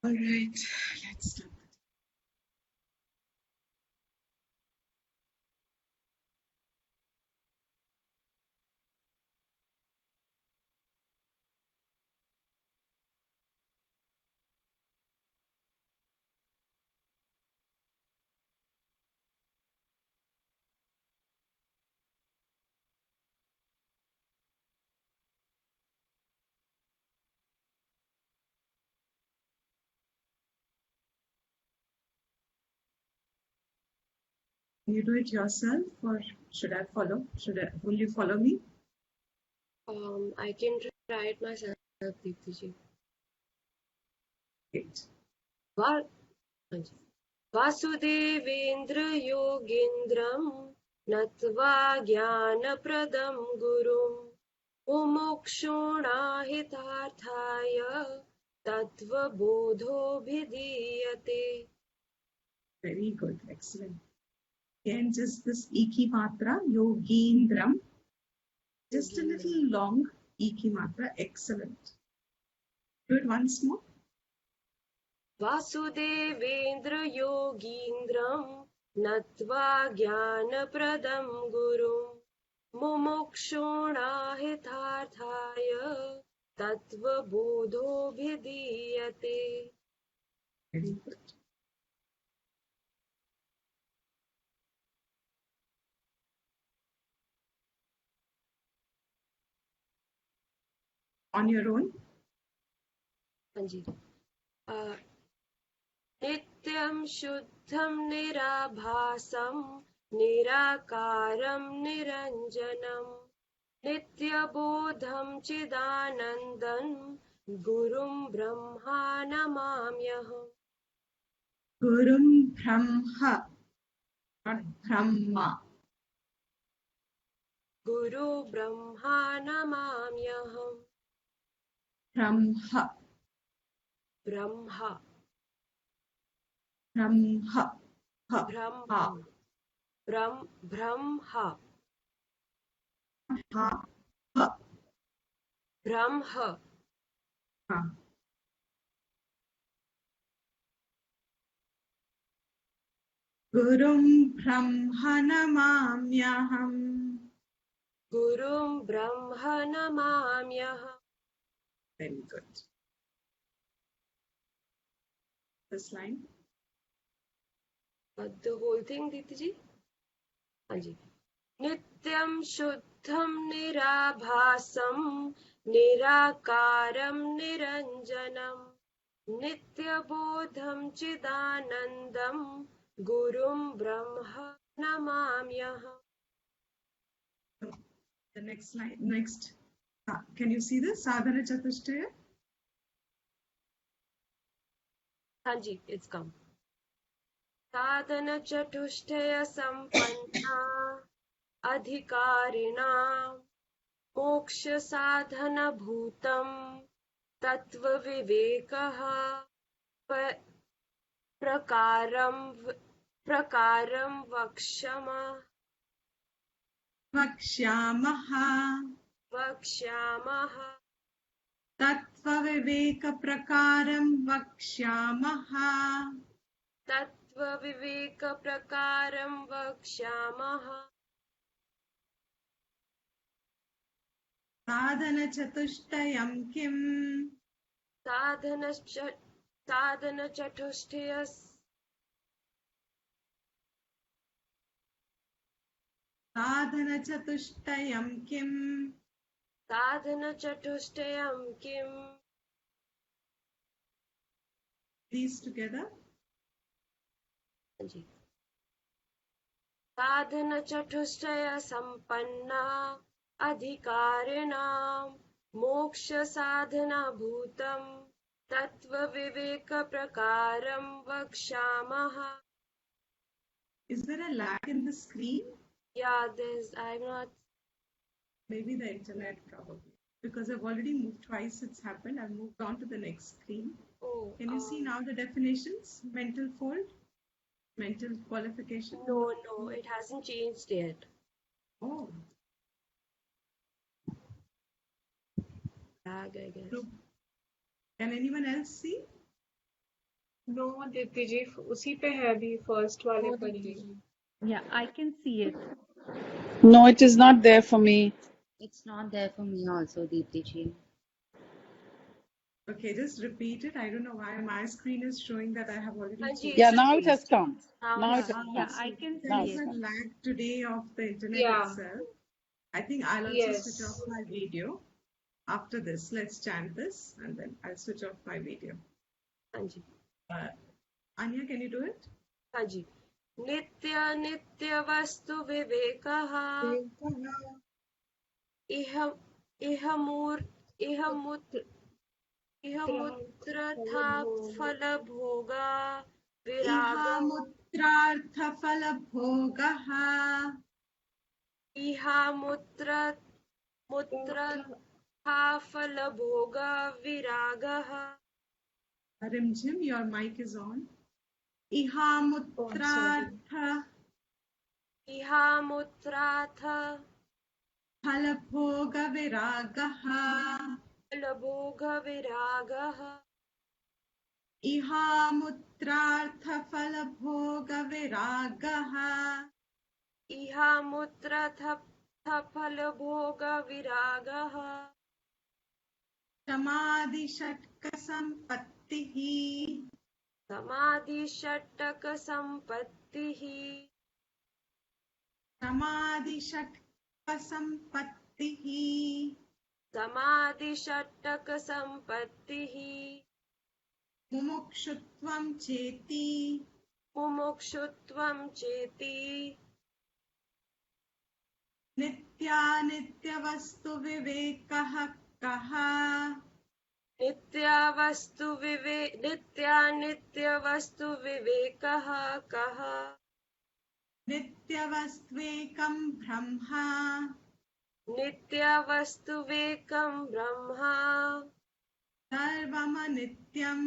All right, let's start. Can you do it yourself, or should I follow? Will you follow me? I can try it myself, Deepti. Great. Va- Vasudevendra योगीन्द्रं नत्वा ज्ञानप्रदं गुरुं मुमुक्षूणाहितार्थाय तत्त्वबोधोऽभिधीयते. Very good. Excellent. Again, just this iki matra, yogindram. Just a little long iki matra. Excellent. Do it once more. Vasudevendra योगीन्द्रं नत्वा ज्ञानप्रदं गुरुं मुमुक्षूणाहितार्थाय तत्त्वबोधोऽभिधीयते. Very good. On your own. हाँ जी. नित्यं शुद्धं निराभासं निराकारं निरञ्जनं नित्यबोधं चिदानन्दं गुरुं ब्रह्मा नमाम्यहम्. Gurum Brahma, not Brahma. गुरु ब्रह्मा नमाम्यहम्. Brahma. Brahma Brahma. Brahma Brahma Ha. Ha. ब्रह्म Ha. Gurum Brahma namamyaham. गुरुं ब्रह्म नमाम्यहम्. Very good. This line. The whole thing, Diti ji? हाँ जी. नित्यं शुद्धं निराभासं निराकारं निरञ्जनं नित्यबोधं चिदानन्दं गुरुं ब्रह्म नमाम्यहम्. The next line. Next. Can you see this? Sadhana Chatushtaya. हाँ जी, it's come. साधन चतुष्टय संपन्ना अधिकारिणां मोक्ष साधन भूतं तत्व विवेकः प्रकारं वक्ष्यामः तत्त्वविवेकप्रकारं वक्ष्यामः. तत्त्वविवेकप्रकारं वक्ष्यामः. साधनचतुष्टयं किम्? साधनचतुष्टयं किम्? साधनचतुष्टयं किम्? These together. साधनचतुष्टय सम्पन्ना अधिकारिणां मोक्ष साधनभूतं तत्त्वविवेकप्रकारं वक्ष्यामः. Is there a lag in the screen? Yeah, I'm not. Maybe the internet, probably. Because I've already moved twice, it's happened. I've moved on to the next screen. Oh, Can you see now the definitions? Mental fold? Mental qualification? No, it hasn't changed yet. Oh. Lag, I guess. So, can anyone else see? No Deepti ji उसी पे है अभी first वाले Oh, पर Dipti he. ji. Yeah, I can see it. No, it is not there for me. It's not there for me also, Dipti ji. Okay, just repeat it. I don't know why my screen is showing that I have already Hanji, Yeah, it's now it changed. has released. come. Now Now it's it has Yeah, come. I can There Now see is it's it. a come. lag today of the internet Yeah. itself. I think I'll also switch off Yes. my video. After this, let's chant this and then I'll switch off my video. Hanji. Anya, can you do it? Hanji. Nitya nitya vastu vivekaha iha mur iha mut iha mutratha phala bhoga viraga Ihamutrarthafalabhogaha iha mutratha phala bhoga viragaha Rimjim, your mic is on. Oh, sorry. Ihamutrartha iha mutratha falabhoga viragaha phala bhoga viragaha Ihamutrarthafalabhoga viragaha iha mutratha phala bhoga viragaha Samadhi shatka sampattihi समाधि षट्टक संपत्तिः Samadhi shatka sampattihi समाधि षट्टक संपत्तिः Mumukshutvam cheti मुमुक्षुत्वं चेति नित्यानित्यवस्तु विवेकः कः नित्यानित्यवस्तु विवेकः कः नित्यवस्त्वेकं ब्रह्म नित्यवस्तुवेकं ब्रह्म सर्वमनित्यं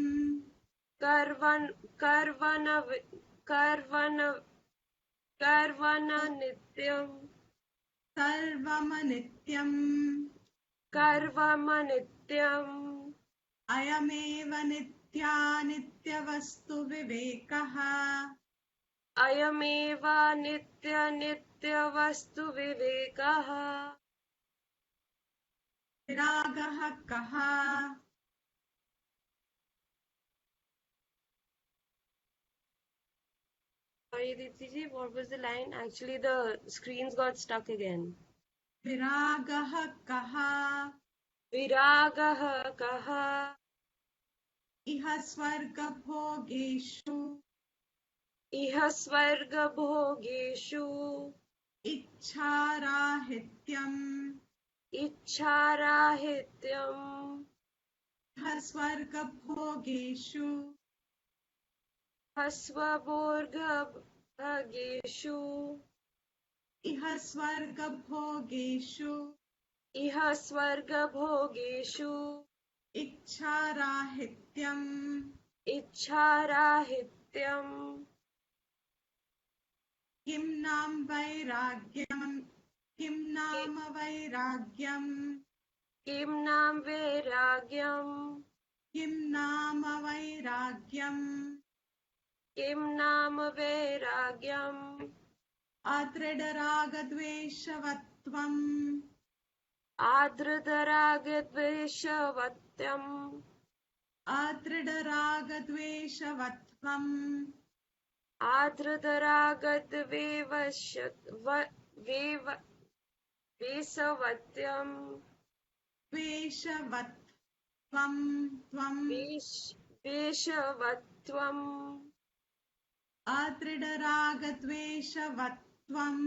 कर्वन् कर्वण कर्वण कर्वण नित्यं सर्वमनित्यं कर्वमनित्यम् अयमेव नित्यानित्यवस्तु विवेकः अयमेव नित्यवस्तु विवेकः विरागः कः Sorry, Dipti ji, what was the line? Actually, the screens got stuck again. विरागः कः विरागः कः इह स्वर्गभोगेषु इह स्वर्गभोगेषु इच्छाराहित्यम् इच्छाराहित्यम् इह स्वर्गभोगेषु हस्वभोर्गभगेषु इह स्वर्गभोगेषु इह स्वर्गभोगेषु इच्छाराहित्यम् इच्छाराहित्यम् किं नाम वैराग्यम् किं नाम वैराग्यम् किं नाम वैराग्यम् किं नाम वैराग्यम् किं नाम वैराग्यम् अदृढरागद्वेषवत्वम् आर्द्ररागद्वेषवत्यम् अदृढरागद्वेषवत्वम् वेसवत्यम् द्वेषवत्वम् त्वम् वेषवत्वम् अदृढरागद्वेषवत्वम्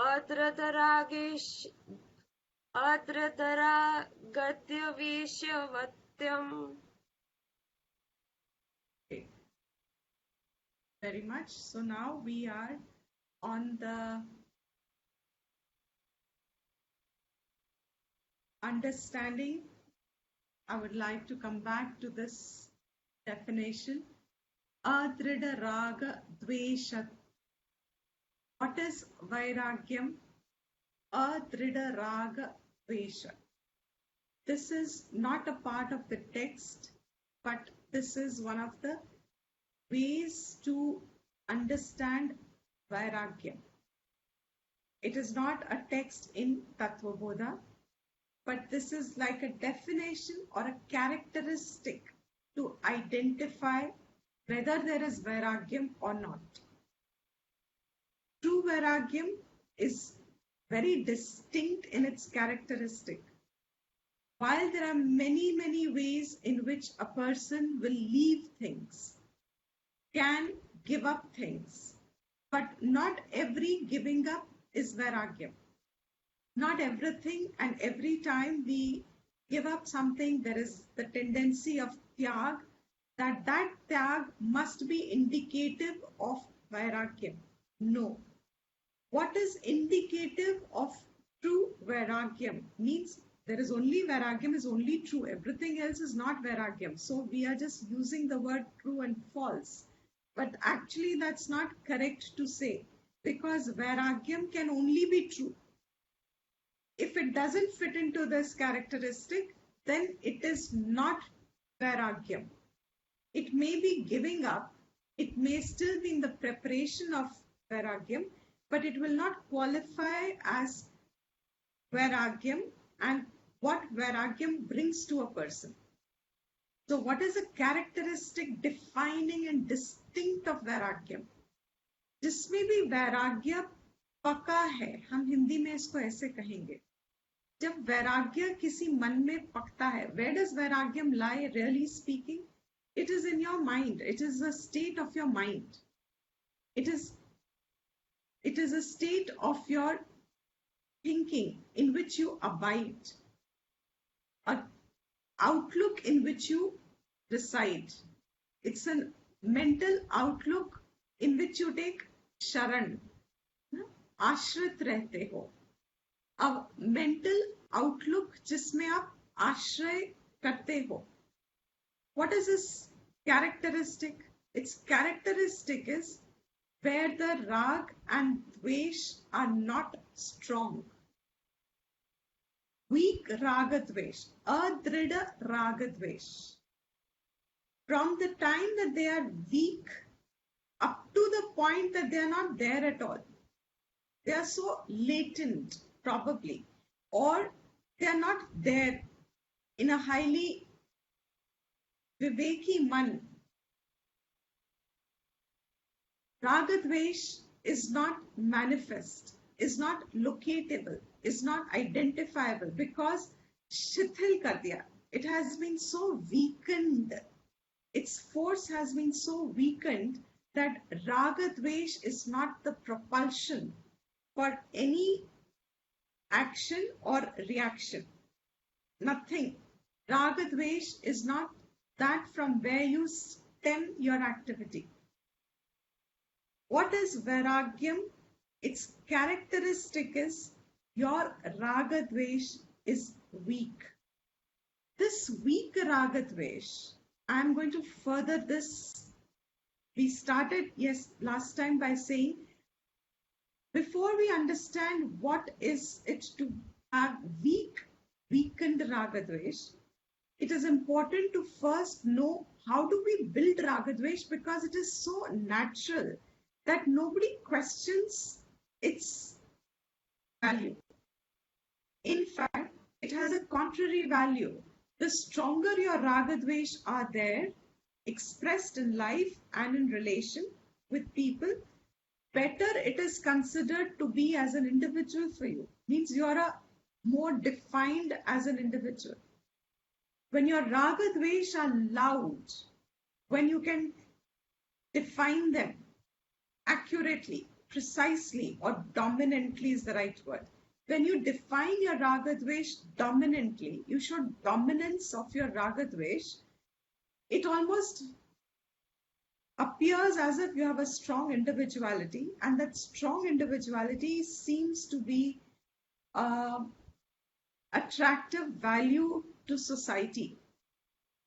आर्द्ररागद्वेषवत्यम् very much. So now we are on the understanding. I would like to come back to this definition. Adrida raga dvesha. What is Vairagyam? Adrida raga dvesha. This is not a part of the text, but this is one of the ways to understand Vairagyam. It is not a text in Tattva Bodha, but this is like a definition or a characteristic to identify whether there is Vairagyam or not. True Vairagyam is very distinct in its characteristic. While there are many, many ways in which a person will leave things, can give up things, but not every giving up is Vairagyam. Not everything and every time we give up something, there is the tendency of tyag, that tyag must be indicative of Vairagyam. No. What is indicative of true Vairagyam means there is only Vairagyam is only true. Everything else is not Vairagyam. So we are just using the word true and false. But actually that's not correct to say, because Vairagyam can only be true. If it doesn't fit into this characteristic, then it is not Vairagyam. It may be giving up, it may still be in the preparation of Vairagyam, but it will not qualify as Vairagyam and what Vairagyam brings to a person. So what is a characteristic defining and distinct of Vairagyam? जिसमें भी वैराग्य पका है, हम हिंदी में इसको ऐसे कहेंगे, जब वैराग्य किसी मन में पकता है, where does Vairagyam lie really speaking? It is in your mind. It is a state of your mind. It is a state of your thinking in which you abide, an outlook in which you reside. It's a mental outlook in which you take sharan, आश्रित रहते हो. A mental outlook जिसमें आप आश्रय करते हो. What is this characteristic? Its characteristic is where the rag and dvesh are not strong. Weak ragadvesh, adrida ragadvesh. From the time that they are weak up to the point that they are not there at all. They are so latent, probably, or they are not there in a highly viveki man. Ragadvesh is not manifest, is not locatable, is not identifiable because shithil kar diya. It has been so weakened. Its force has been so weakened that Ragadvesh is not the propulsion for any action or reaction. Nothing. Ragadvesh is not that from where you stem your activity. What is Vairagyam? Its characteristic is your Ragadvesh is weak. This weak Ragadvesh, I am going to further this. We started, last time by saying, before we understand what is it to have weakened Ragadvesh, it is important to first know how do we build Ragadvesh, because it is so natural that nobody questions its value. In fact, it has a contrary value. The stronger your Ragadvesh are there, expressed in life and in relation with people, better it is considered to be as an individual for you. Means you are more defined as an individual. When your Ragadvesh are loud, when you can define them accurately, precisely, or dominantly is the right word. When you define your Ragadvesh dominantly, you show dominance of your Ragadvesh, it almost appears as if you have a strong individuality, and that strong individuality seems to be attractive value to society.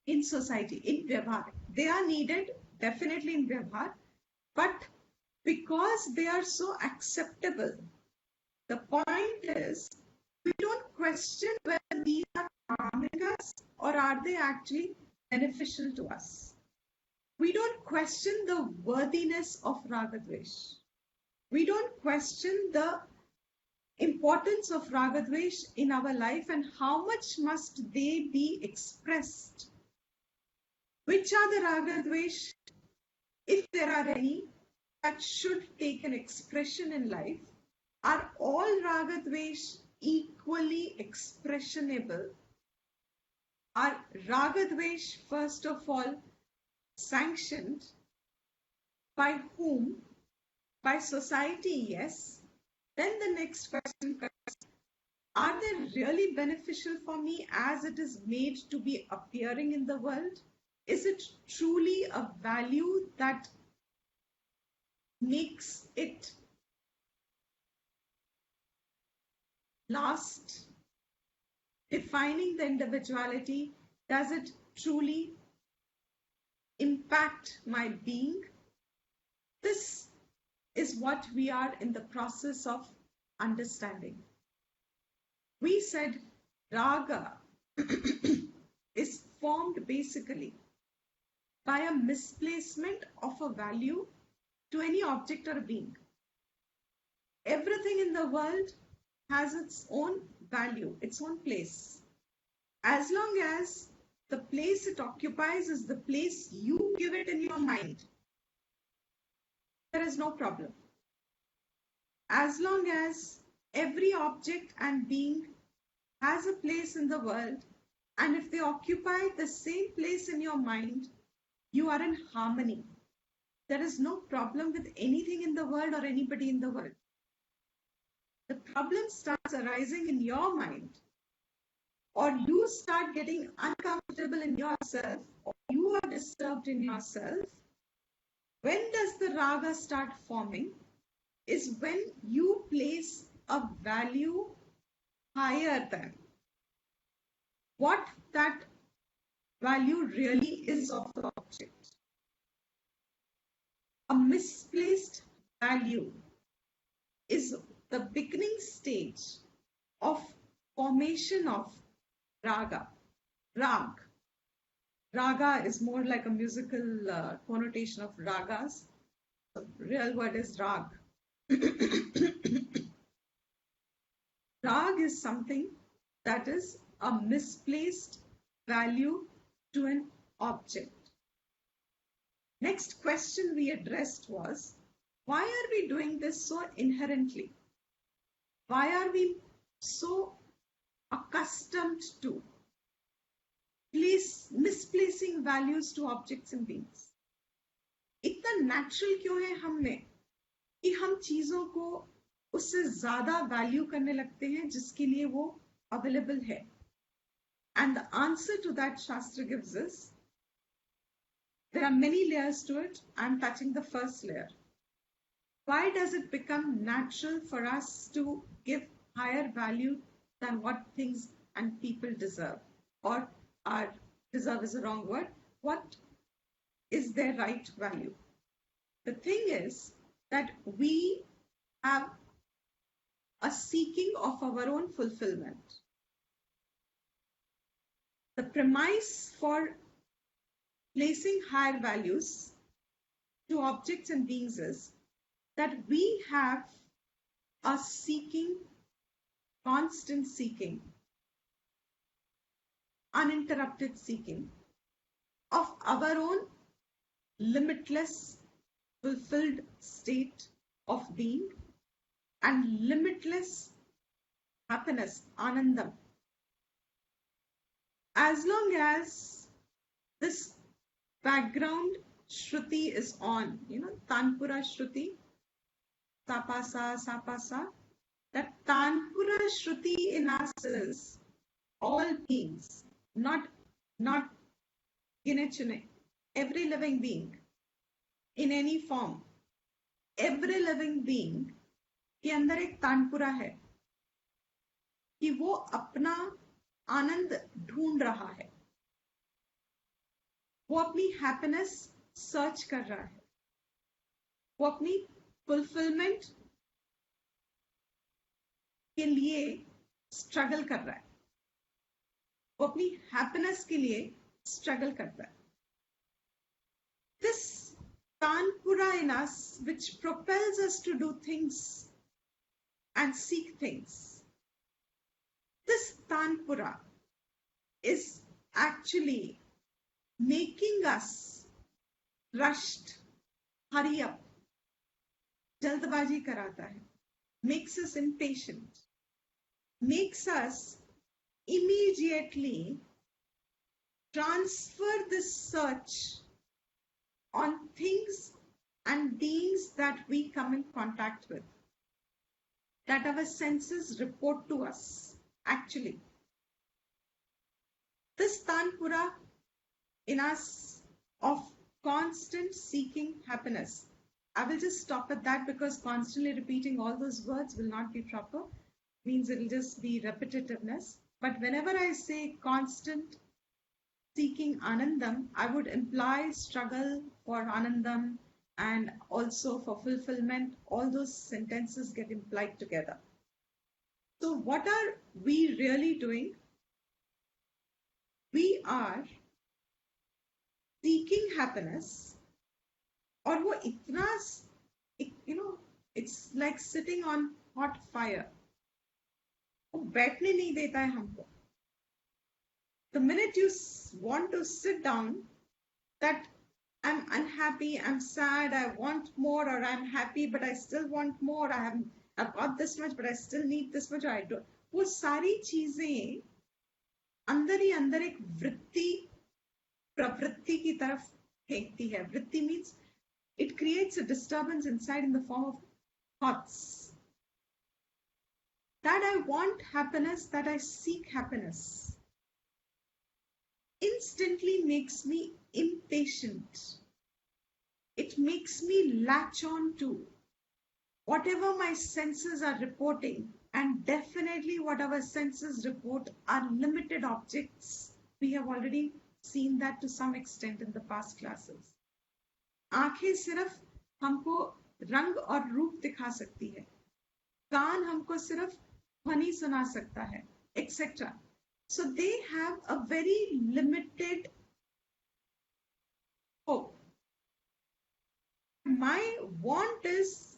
In society, in Vyavhar. They are needed definitely in Vyavhar, but because they are so acceptable, the point is we don't question whether these are harming us or are they actually beneficial to us. We don't question the worthiness of Ragadvesh. We don't question the importance of Ragadvesh in our life and how much must they be expressed. Which are the Ragadvesh, if there are any, that should take an expression in life? Are all Ragadvesh equally expressionable? Are Ragadvesh, first of all, sanctioned? By whom? By society, yes. Then the next question comes, are they really beneficial for me as it is made to be appearing in the world? Is it truly a value that makes it last? Defining the individuality, does it truly impact my being? This is what we are in the process of understanding. We said raga is formed basically by a misplacement of a value to any object or being. Everything in the world has its own value, its own place. As long as the place it occupies is the place you give it in your mind, there is no problem. As long as every object and being has a place in the world, and if they occupy the same place in your mind, you are in harmony. There is no problem with anything in the world or anybody in the world. The problem starts arising in your mind, or you start getting uncomfortable in yourself, or you are disturbed in yourself. When does the raga start forming? Is when you place a value higher than what that value really is of the object. A misplaced value is the beginning stage of formation of raga. Raga is more like a musical connotation of ragas. The real word is rag. Rag is something that is a misplaced value to an object. Next question we addressed was, why are we doing this so inherently? Why are we so accustomed to misplacing values to objects and beings? इतना natural क्यों है हम में कि हम चीजों को उससे ज्यादा वैल्यू करने लगते हैं जिसके लिए वो अवेलेबल है? And the answer to that Shastra gives us, there are many layers to it. I'm touching the first layer. Why does it become natural for us to give higher value than what things and people deserve? Or deserve is the wrong word. What is their right value? The thing is that we have a seeking of our own fulfillment. The premise for placing higher values to objects and beings is that we have a seeking, constant seeking, uninterrupted seeking of our own limitless, fulfilled state of being and limitless happiness, anandam. As long as this background Shruti is on, Tanpura Shruti, Sapasa, that Tanpura Shruti in us is all beings, not Gine, every living being, in any form, every living being के अंदर एक तानपुरा है कि वो अपना आनंद ढूंढ रहा है, वो अपनी हैप्पीनेस सर्च कर रहा है, वो अपनी फुलफिलमेंट के लिए स्ट्रगल कर रहा है, वो अपनी हैप्पीनेस के लिए स्ट्रगल करता है. This Tanpura in us, which propels us to do things and seek things, this Tanpura is actually making us rushed, hurry up, जल्दबाजी कराता है, makes us impatient, makes us immediately transfer this search on things and beings that we come in contact with, that our senses report to us. Actually, this Tanpura in us of constant seeking happiness. I will just stop at that because constantly repeating all those words will not be proper. Means it'll just be repetitiveness. But whenever I say constant seeking Anandam, I would imply struggle for Anandam and also for fulfillment. All those sentences get implied together. So what are we really doing? We are seeking happiness, और वो इतना, it's like sitting on hot fire. वो बैठने नहीं देता है हमको. The minute you want to sit down, that I'm unhappy, I'm sad, I want more, or I'm happy but I still want more, I've got this much but I still need this much, or I don't. वो सारी चीजें अंदर ही अंदर एक प्रवृत्ति की तरफ फेंकती है. वृत्ति means it creates a disturbance inside in the form of thoughts. That I want happiness, that I seek happiness, instantly makes me impatient. It makes me latch on to whatever my senses are reporting, and definitely what our senses report are limited objects. We have already seen that to some extent in the past classes. आंखें सिर्फ हमको रंग और रूप दिखा सकती है, कान हमको सिर्फ ध्वनि सुना सकता है, etc. So they have a very limited scope. My want is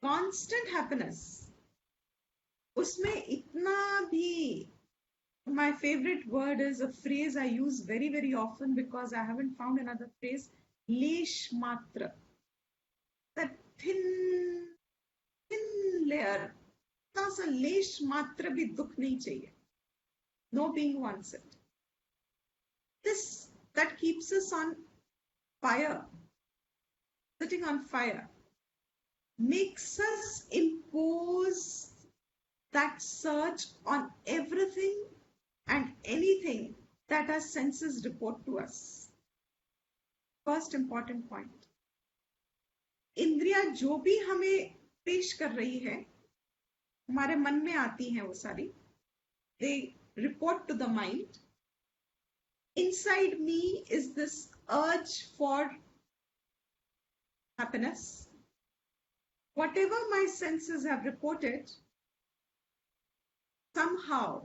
constant happiness. उसमें इतना भी, my favorite word is a phrase I use very, very often because I haven't found another phrase, लेश मात्र. That thin layer, इतना सा लेश मात्र भी दुख नहीं चाहिए. No being wants it. This, that keeps us on fire, sitting on fire, makes us impose that search on everything and anything that our senses report to us. First important point. इंद्रियां जो भी हमें पेश कर रही है, हमारे मन में आती हैं वो सारी. They report to the mind. Inside me is this urge for happiness. Whatever my senses have reported, somehow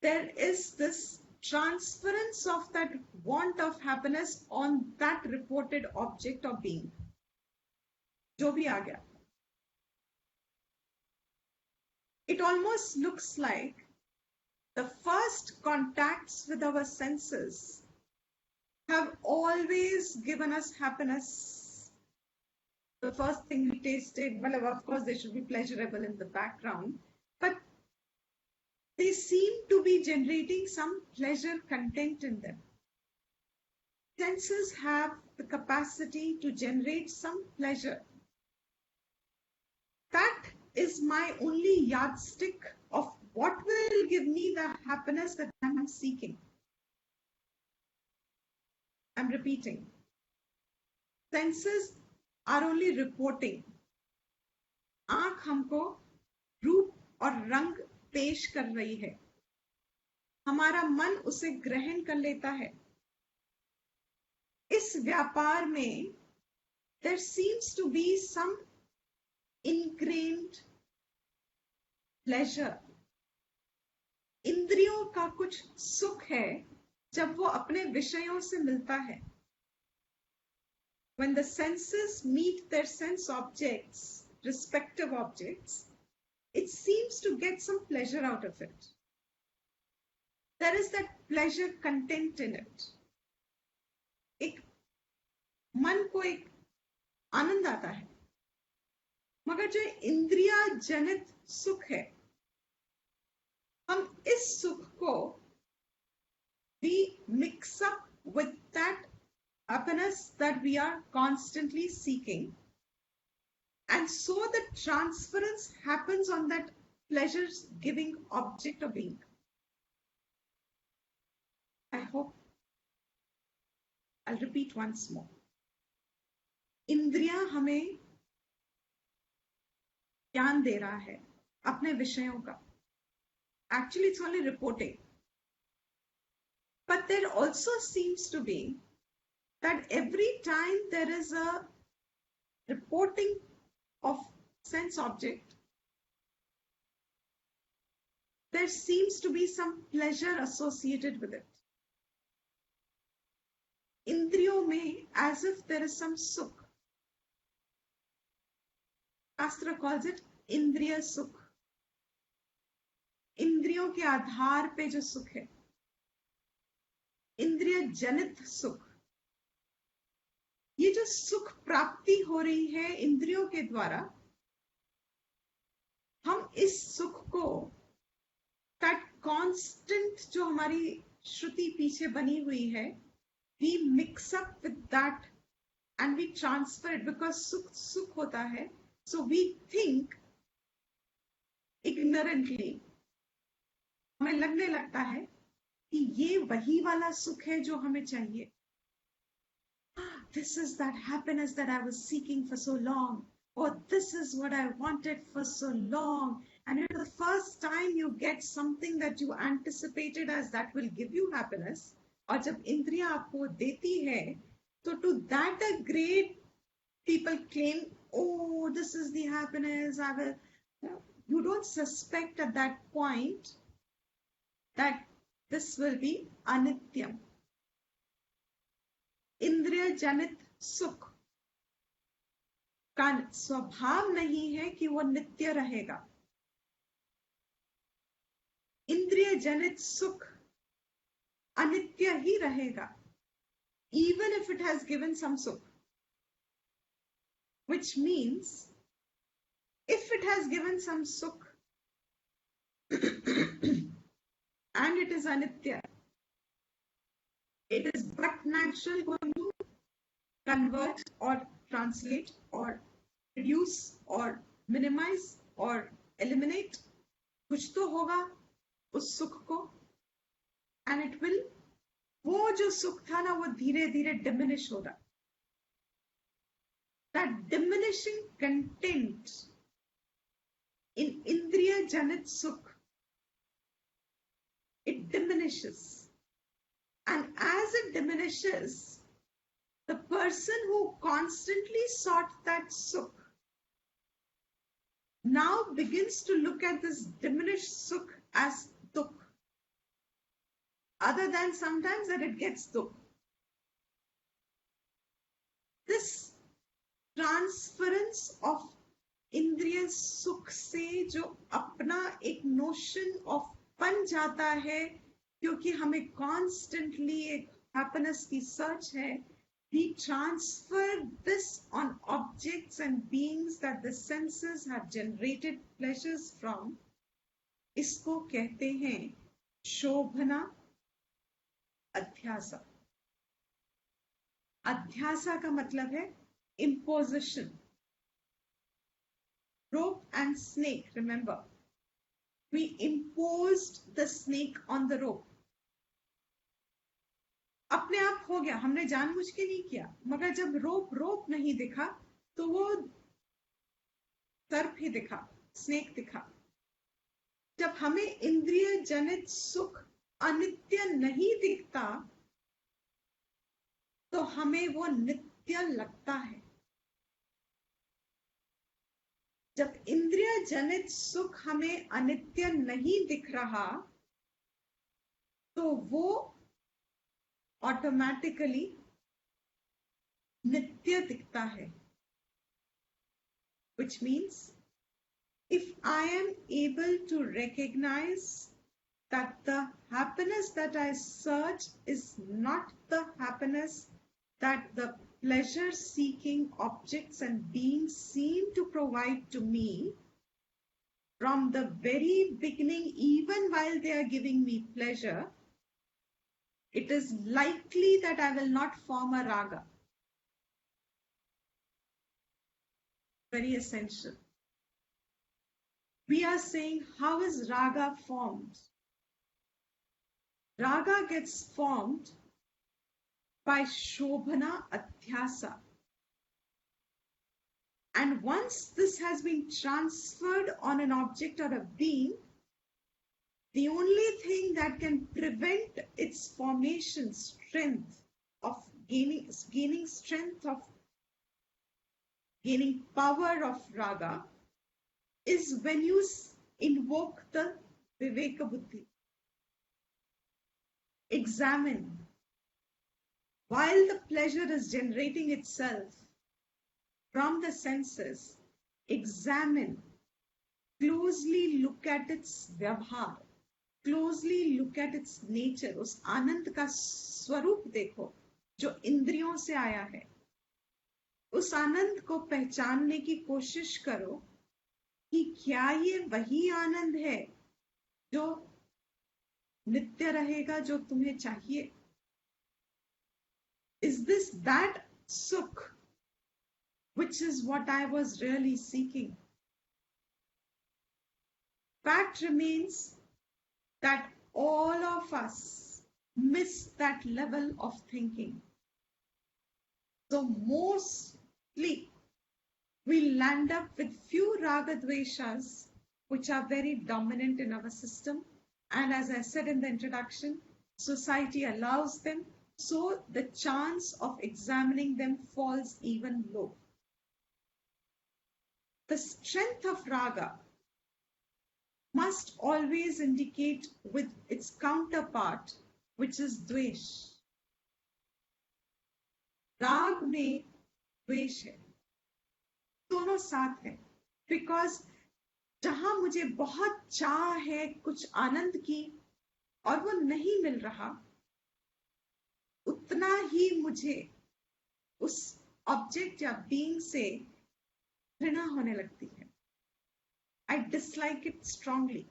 there is this transference of that want of happiness on that reported object or being. जो भी आ गया. It almost looks like the first contacts with our senses have always given us happiness. The first thing we tasted, well, of course, they should be pleasurable in the background, but they seem to be generating some pleasure content in them. Senses have the capacity to generate some pleasure. That is my only yardstick of what will give me the happiness that I'm seeking. I'm repeating. Senses are only reporting. आंख हमको रूप और रंग पेश कर रही है. हमारा मन उसे ग्रहण कर लेता है. इस व्यापार में there seems to be some ingrained pleasure. इंद्रियों का कुछ सुख है जब वो अपने विषयों से मिलता है. when the senses meet their sense objects, respective objects, it seems to get some pleasure out of it. There is that pleasure content in it. एक मन को एक आनंद आता है, मगर जो इंद्रिया जनित सुख है, हम इस सुख को we mix up with that happiness that we are constantly seeking, and so the transference happens on that pleasures giving object of being. I hope I'll repeat once more. इंद्रियां हमें ज्ञान दे रहा है अपने विषयों का. Actually, it's only reporting. But there also seems to be that every time there is a reporting of sense object, there seems to be some pleasure associated with it. इंद्रियों में as if there is some sukh. Shastra calls it इंद्रिय सुख. इंद्रियों के आधार पे जो सुख है, इंद्रिय जनित सुख, ये जो सुख प्राप्ति हो रही है इंद्रियों के द्वारा, हम इस सुख को that constant जो हमारी श्रुति पीछे बनी हुई है, we mix up with that and we transfer it because सुख होता है. So we think ignorantly, हमें लगने लगता है कि ये वही वाला सुख है जो हमें चाहिए. This is that happiness that I was seeking for so long, or this is what I wanted for so long. And the first time you get something that you anticipated as that will give you happiness, और जब इंद्रियां आपको देती है, तो to that a grade people claim, oh, this is the happiness I will. You don't suspect at that point that this will be anityam. इंद्रिय जनित सुख का स्वभाव नहीं है कि वो नित्य रहेगा. इंद्रिय जनित सुख अनित्य ही रहेगा, even if it has given some sukh. Which means, if it has given some sukh and it is anitya, it is but natural going to convert or translate or reduce or minimize or eliminate. कुछ तो होगा उस सुख को, and it will, वो जो सुख था ना, वो धीरे धीरे diminish होगा. That diminishing content in indriya janit sukh, it diminishes, and as it diminishes, the person who constantly sought that sukh now begins to look at this diminished sukh as dukh, other than sometimes that it gets dukh. This transference of इंद्रिय सुख से जो अपना एक notion of बन जाता है, क्योंकि हमें कॉन्स्टेंटली एक हैप्पीनेस की सर्च है, we transfer this on objects and beings that the senses have generated pleasures from. इसको कहते हैं शोभना अध्यासा. अध्यासा का मतलब है imposition. Rope and snake, remember, we imposed the snake on the rope. अपने आप हो गया, हमने जानबूझ के नहीं किया, मगर जब रोप नहीं दिखा तो वो सर्प ही दिखा, स्नेक दिखा. जब हमें इंद्रिय जनित सुख अनित्य नहीं दिखता तो हमें वो नित्य लगता है. जब इंद्रिय जनित सुख हमें अनित्य नहीं दिख रहा तो वो ऑटोमेटिकली नित्य दिखता है, which means if I am able to recognize that the happiness that I search is not the happiness that the pleasure-seeking objects and beings seem to provide to me from the very beginning, even while they are giving me pleasure, it is likely that I will not form a raga. Very essential. We are saying, how is raga formed? Raga gets formed by Shobhana Adhyasa. And once this has been transferred on an object or a being, the only thing that can prevent its formation, strength of gaining strength, of gaining power of raga, is when you invoke the Viveka Buddhi. Examine. While the pleasure is generating itself from the senses, examine, closely look at its vyavhar, closely look at its nature, उस आनंद का स्वरूप देखो जो इंद्रियों से आया है. उस आनंद को पहचानने की कोशिश करो कि क्या ये वही आनंद है जो नित्य रहेगा, जो तुम्हें चाहिए. Is this that sukh which is what I was really seeking? Fact remains that all of us miss that level of thinking. So mostly we land up with few raga dveshas which are very dominant in our system, and as I said in the introduction, society allows them, so the chance of examining them falls even low. The strength of raga must always indicate with its counterpart, which is dvesh. राग में द्वेष है, दोनों साथ है. Because जहां मुझे बहुत चाह है कुछ आनंद की और वो नहीं मिल रहा, उतना ही मुझे उस ऑब्जेक्ट या बीइंग से घृणा होने लगती है. I dislike it strongly.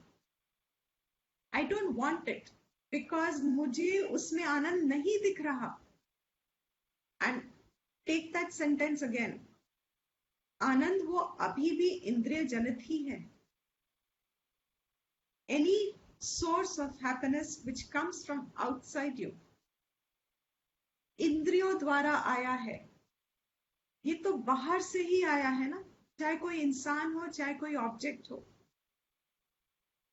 I don't want it because मुझे उसमें आनंद नहीं दिख रहा. And take that sentence again. आनंद वो अभी भी इंद्रिय जनित ही है. Any source of happiness which comes from outside you, इंद्रियों द्वारा आया है. ये तो बाहर से ही आया है ना, चाहे कोई इंसान हो, चाहे कोई ऑब्जेक्ट हो.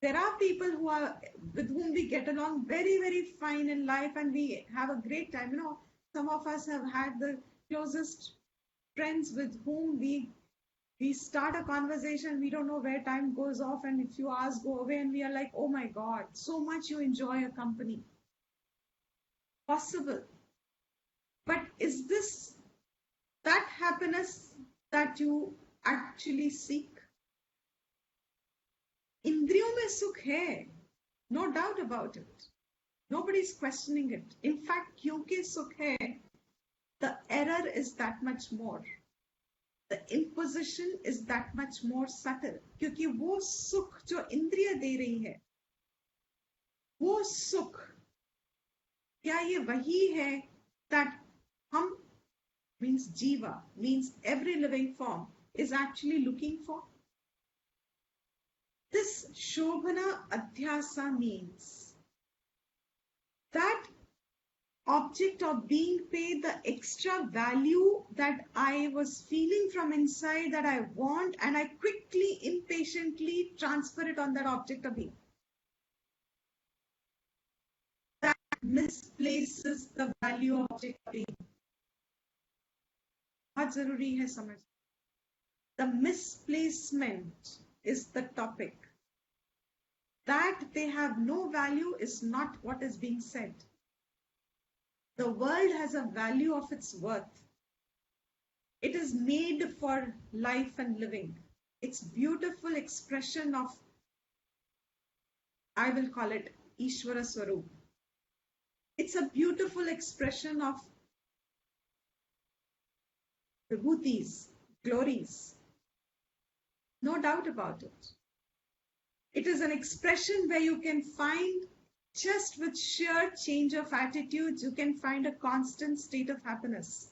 There are people who are with whom we get along very, very fine in life and we have a great time. You know, some of us have had the closest friends with whom we start a conversation, we don't know where time goes off, and a few hours go away and we are like, oh my God, so much you enjoy a company. Possible. But is this that happiness that you actually seek? इंद्रियों में सुख है, no doubt about it. Nobody is questioning it. In fact, क्योंकि सुख है, the error is that much more. The imposition is that much more subtle. क्योंकि वो सुख जो इंद्रिय दे रही है, वो सुख क्या ये वही है that हम, means jiva, means every living form, is actually looking for? This Shobhana Adhyasa means that object of being paid the extra value that I was feeling from inside that I want, and I quickly, impatiently transfer it on that object of being. That misplaces the value of object of being. बहुत जरूरी है समझ. The misplacement is the topic. That they have no value is not what is being said. The world has a value of its worth. It is made for life and living. It's beautiful expression of, I will call it Ishvara Swarup. It's a beautiful expression of vibhutis, glories. No doubt about it. It is an expression where you can find, just with sheer change of attitudes, you can find a constant state of happiness.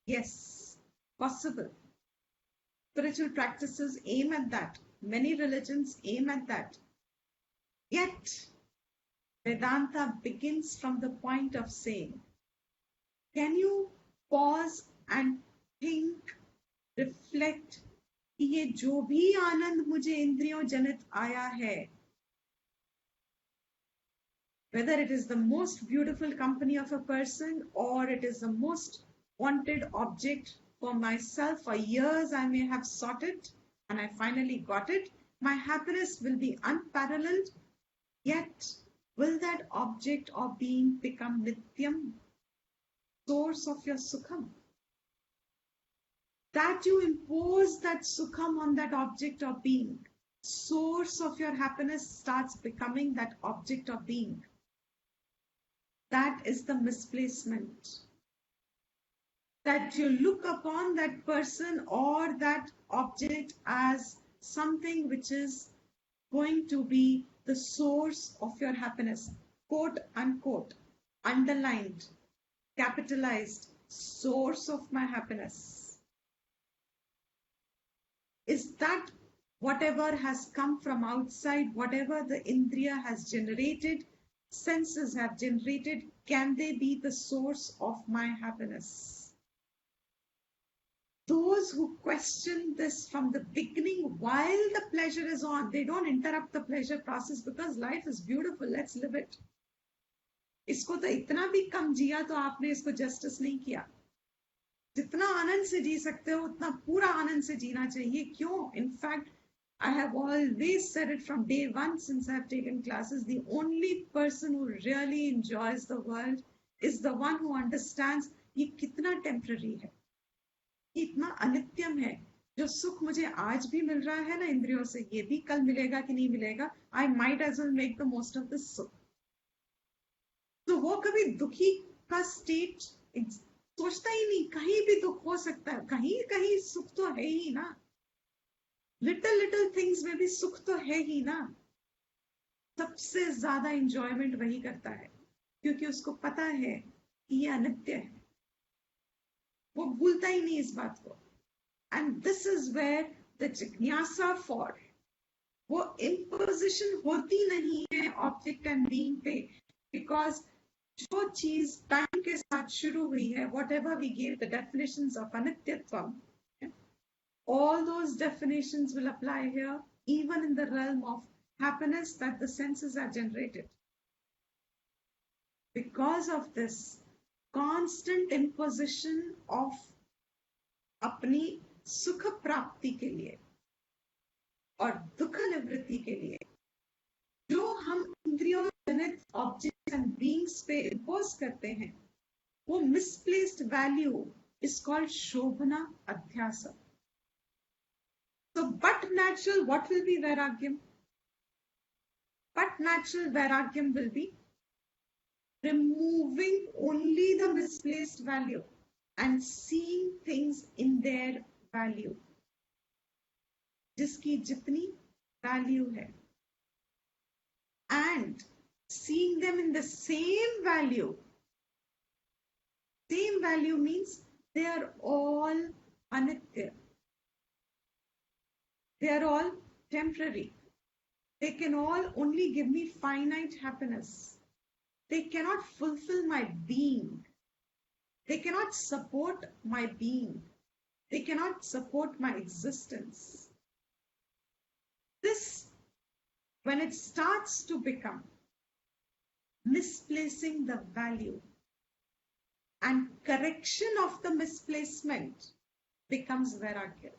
Yes, possible. Spiritual practices aim at that. Many religions aim at that. Yet, Vedanta begins from the point of saying, can you pause and think, reflect कि ये जो भी आनंद मुझे इंद्रियों जनित आया है, whether it is the most beautiful company of a person or it is the most wanted object for myself, for years I may have sought it and I finally got it, my happiness will be unparalleled. Yet, will that object or being become nityam, source of your sukham? That you impose that sukham on that object or being, source of your happiness starts becoming that object or being. That is the misplacement. That you look upon that person or that object as something which is going to be the source of your happiness, quote unquote, underlined, capitalized, source of my happiness. Is that whatever has come from outside, whatever the Indriya has generated, senses have generated, can they be the source of my happiness? Those who question this from the beginning while the pleasure is on, they don't interrupt the pleasure process because life is beautiful, let's live it. इसको तो इतना भी कम जिया तो आपने इसको justice नहीं किया. जितना आनंद से जी सकते हो उतना पूरा आनंद से जीना चाहिए. क्यों? In fact, I have always said it from day one since I have taken classes, the only person who really enjoys the world is the one who understands ये कितना temporary है, इतना अनित्यम है. जो सुख मुझे आज भी मिल रहा है ना इंद्रियों से, ये भी कल मिलेगा कि नहीं मिलेगा. I might as well make the most of this सुख. तो वो कभी दुखी का स्टेट सोचता ही नहीं. कहीं भी दुख हो सकता है, कहीं कहीं सुख तो है ही ना. लिटिल थिंग्स में भी सुख तो है ही ना. सबसे ज्यादा एंजॉयमेंट वही करता है क्योंकि उसको पता है कि ये अनित्य है. वो भूलता ही नहीं इस बात को. And this is where the जिज्ञासा फॉर, वो इम्पोजिशन होती नहीं है ऑब्जेक्ट एंड बीइंग पे. बिकॉज जो चीज टाइम के साथ शुरू हुई है, whatever we give the definitions of अनित्यत्वम, all those definitions will apply here, even in the realm of happiness that the senses are generated. Because of this constant imposition of अपनी सुख प्राप्ति के लिए और दुख निवृत्ति के लिए जो हम इंद्रियों जनित ऑब्जेक्ट्स एंड बीइंग्स पे इम्पोज करते हैं, वो मिसप्लेस्ड वैल्यू इज कॉल्ड शोभना अध्यास. So, but natural, what will be Vairagyam? But natural Vairagyam will be removing only the misplaced value and seeing things in their value. जिसकी जितनी value है. And seeing them in the same value. Same value means they are all anitya. They are all temporary. They can all only give me finite happiness. They cannot fulfill my being. They cannot support my being. They cannot support my existence. This, when it starts to become misplacing the value and correction of the misplacement becomes Vairagya.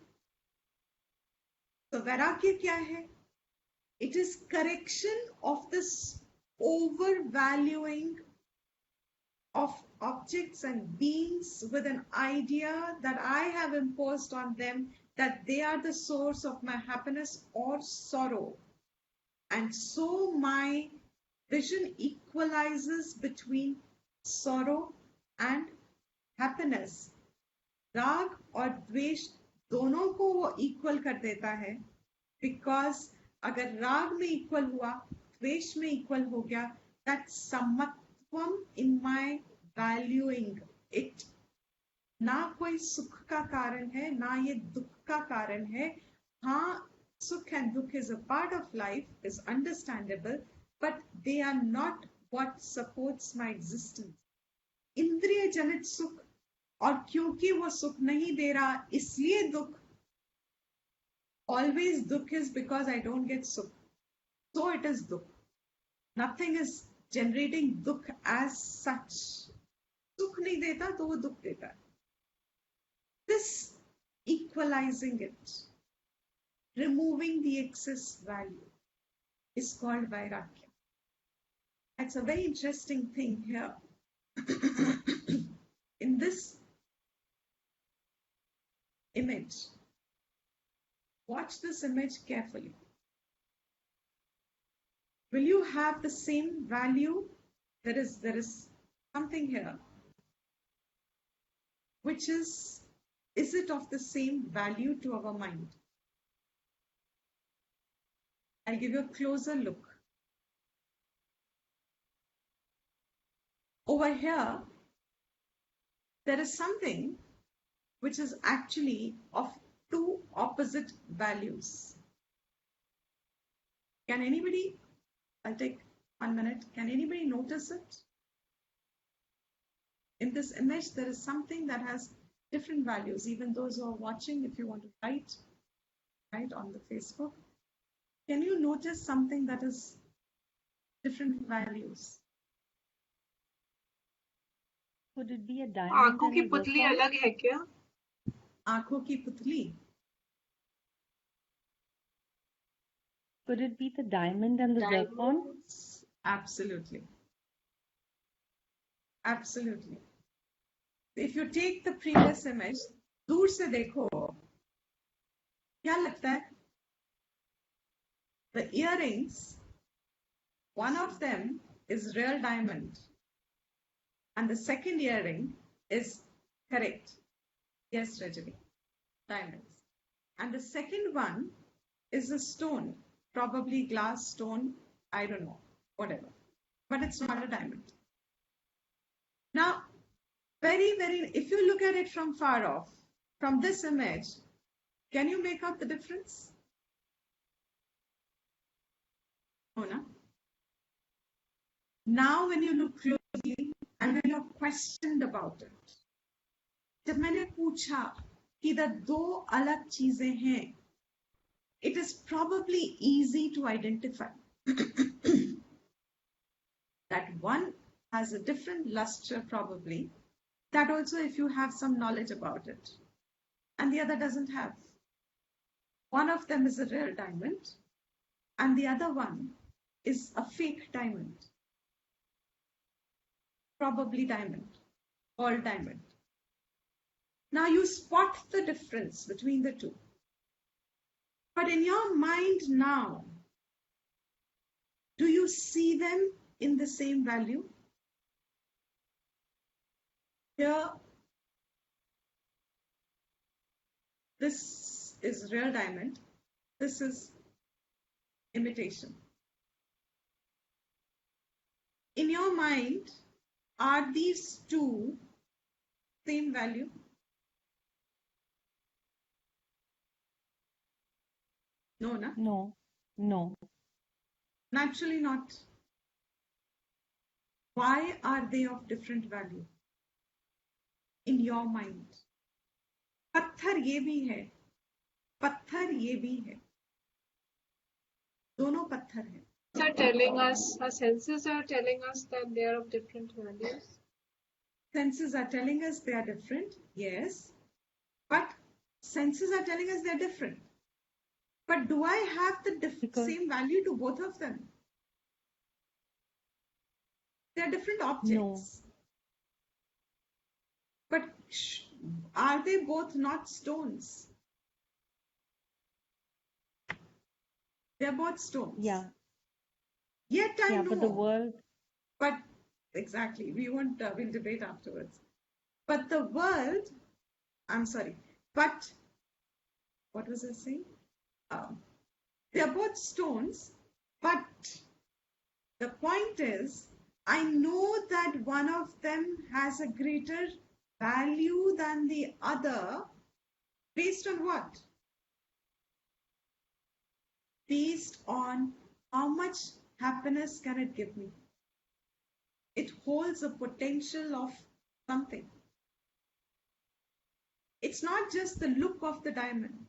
So Vairagya क्या है? It is correction of this overvaluing of objects and beings with an idea that I have imposed on them that they are the source of my happiness or sorrow. And so my vision equalizes between sorrow and happiness. राग और द्वेष दोनों को वो equal कर देता है, because अगर राग में इक्वल हुआ, द्वेष में इक्वल हो गया, दैट समत्वम इन माय वैल्यूइंग इट. ना कोई सुख का कारण है, ना ये दुख का कारण है. हाँ, सुख एंड दुख is a part of life, is understandable, but they are not what supports my existence. इंद्रिय जनित सुख, और क्योंकि वो सुख नहीं दे रहा इसलिए दुख. Always dukh is because I don't get sukh. So it is dukh. Nothing is generating dukh as such. Sukh नहीं देता तो वो दुख देता है. This equalizing it, removing the excess value, is called Vairagyam. It's a very interesting thing here. In this image, watch this image carefully. Will you have the same value? There is something here which is it of the same value to our mind? I'll give you a closer look. Over here, there is something which is actually of two opposite values. Can anybody, I'll take 1 minute, can anybody notice it? In this image, there is something that has different values. Even those who are watching, if you want to write on the Facebook, can you notice something that is different values? Could it be a diamond आंखों and की a पुतली zircon? अलग है क्या? आंखों की पुतली. Could it be the diamond and the zircon? Absolutely. Absolutely. If you take the previous image, दूर से देखो, क्या लगता है? The earrings, one of them is real diamond, and the second earring is correct. Yes, Rajani, diamonds. And the second one is a stone, probably glass stone, I don't know, whatever. But it's not a diamond. Now, if you look at it from far off, from this image, can you make out the difference? Oh, no? Now, when you look closely and when you're questioned about it, जब मैंने पूछा कि the दो अलग चीजें हैं, it is probably easy to identify that one has a different luster probably, that also if you have some knowledge about it, and the other doesn't have. One of them is a real diamond and the other one is a fake diamond, probably diamond, all diamond. Now you spot the difference between the two. But in your mind now, do you see them in the same value? Here, this is real diamond, this is imitation. In your mind, are these two same value? No, na? No. Naturally not. Why are they of different value? In your mind. पत्थर ये भी है, पत्थर ये भी है, दोनों पत्थर हैं. Are telling us, our senses are telling us that they are of different values. Senses are telling us they are different, yes, but senses are telling us they are different. But do I have the same value to both of them? They are different objects. are they both not stones? They're both stones. Yeah. Yet I Yeah, know. but the world, But exactly, we won't. We'll debate afterwards. But the world. I'm sorry. But what was I saying? They're both stones. But the point is, I know that one of them has a greater value than the other. Based on what? Based on how much happiness can it give me? It holds a potential of something. It's not just the look of the diamond.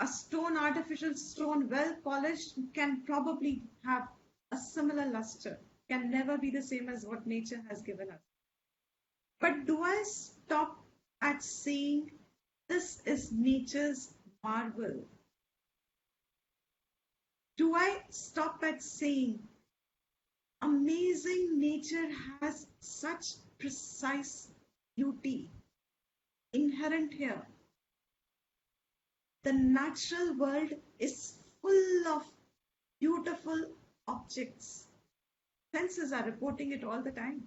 A stone, artificial stone, well polished, can probably have a similar luster, can never be the same as what nature has given us. But do I stop at saying this is nature's marvel? Do I stop at saying amazing nature has such precise beauty inherent here? The natural world is full of beautiful objects. Senses are reporting it all the time.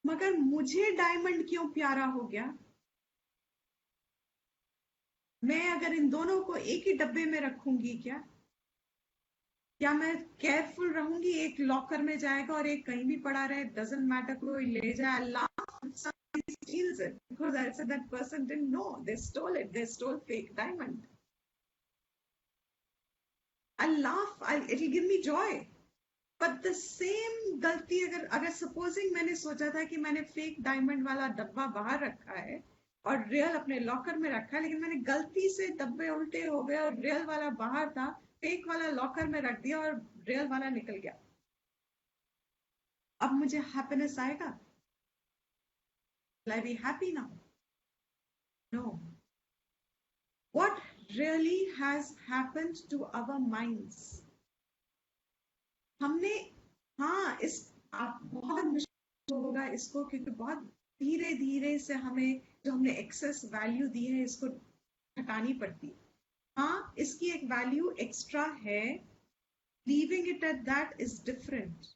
मगर मुझे diamond क्यों प्यारा हो गया? मैं अगर इन दोनों को एक ही डब्बे में रखूंगी क्या मैं केयरफुल रहूंगी? एक लॉकर में जाएगा और एक कहीं भी पड़ा रहे, डजंट मैटर, कोई ले जाए, अल्लाह steals it because I said that person didn't know, they stole it, they stole fake diamond. I'll laugh, it'll give me joy. But the same गलती अगर सपोजिंग मैंने सोचा था कि मैंने फेक डायमंड वाला डब्बा बाहर रखा है और रियल अपने लॉकर में रखा है, लेकिन मैंने गलती से डब्बे उल्टे हो गए और रियल वाला बाहर था, फेक वाला लॉकर में रख दिया और रियल वाला निकल गया. अब मुझे हैप्पीनेस आएगा? Will I be happy now? No. What really has happened to our minds? हमने आप बहुत मुश्किल होगा इसको, क्योंकि बहुत धीरे धीरे से हमें जो हमने एक्सेस वैल्यू दी है इसको हटानी पड़ती है. इसकी एक वैल्यू एक्स्ट्रा है. Leaving it at that is different.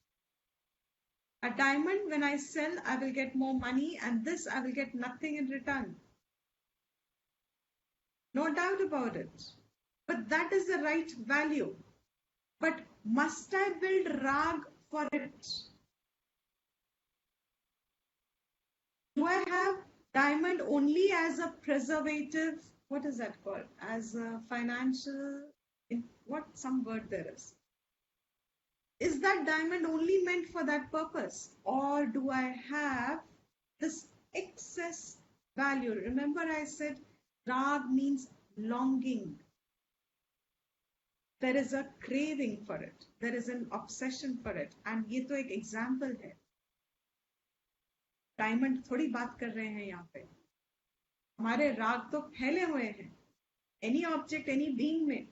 A diamond, when I sell, I will get more money, and this I will get nothing in return. No doubt about it. But that is the right value. But must I build rag for it? Do I have diamond only as a preservative? What is that called? As a financial, some word there is. Is that diamond only meant for that purpose? Or do I have this excess value? Remember I said rag means longing. There is a craving for it. There is an obsession for it. And ये तो एक example है. Diamond थोड़ी बात कर रहे हैं यहाँ पे. हमारे राग तो फैले हुए हैं. Any object, any being में.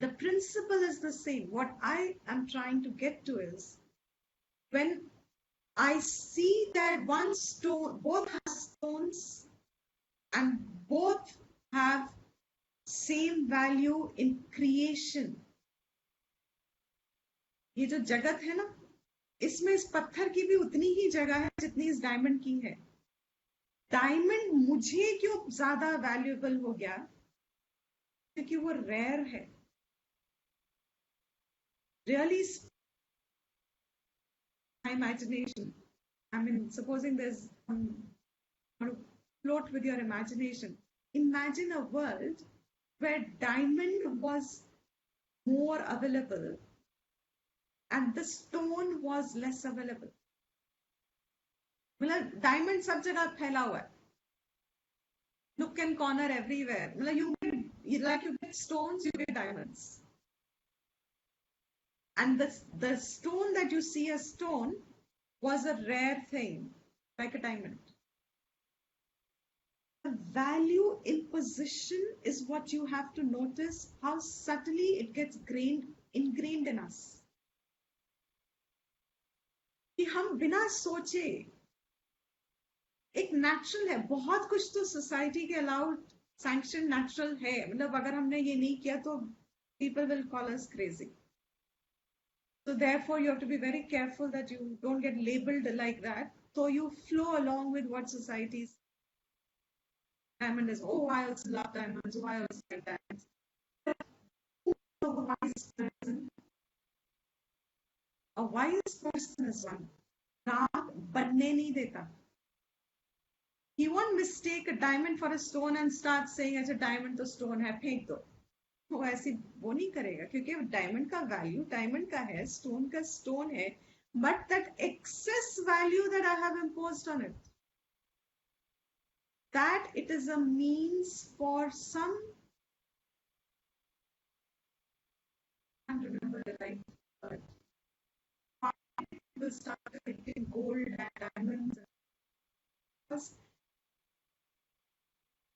The principle is the same. What I am trying to get to is, when I see that one stone, both have stones and both have same value in creation. ये जो जगत है ना, इसमें इस पत्थर की भी उतनी ही जगह है जितनी इस डायमंड की है. डायमंड मुझे क्यों ज्यादा वैल्यूएबल हो गया? क्योंकि वो रेयर है. Really, my imagination. I mean, supposing there's want to float with your imagination. Imagine a world where diamond was more available and the stone was less available. मतलब diamond सब जगह फैला हुआ है. Nook and corner everywhere. मतलब you get stones, you get diamonds. And the stone that you see as stone was a rare thing, like a diamond. The value imposition is what you have to notice, how subtly it gets ingrained in us. कि हम बिना सोचे एक natural है, बहुत कुछ तो society के अलाउड सैंक्शन नेचुरल है, मतलब अगर हमने ये नहीं किया तो people will call us crazy. So therefore you have to be very careful that you don't get labeled like that, so you flow along with what society's diamond is. Oh, I also love diamonds. Oh, I also like diamonds. A wise person is one. राग बनने नहीं देता. He won't mistake a diamond for a stone and start saying अच्छा diamond तो stone है, फेंक दो. वो ऐसी वो नहीं करेगा, क्योंकि डायमंड का वैल्यू डायमंड का है, स्टोन का स्टोन है, but that excess value that I have imposed on it, that it is a means for some, I can't remember the right word, people start collecting gold and diamonds. Because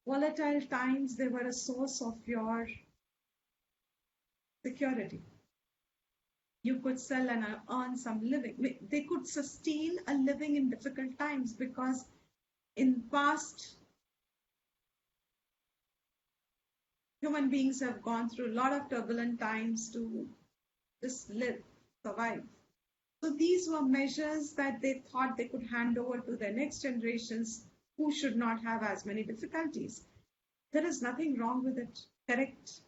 volatile times, they were a source of your security. You could sell and earn some living. They could sustain a living in difficult times, because in past, human beings have gone through a lot of turbulent times to just live, survive. So these were measures that they thought they could hand over to their next generations, who should not have as many difficulties. There is nothing wrong with it, correct?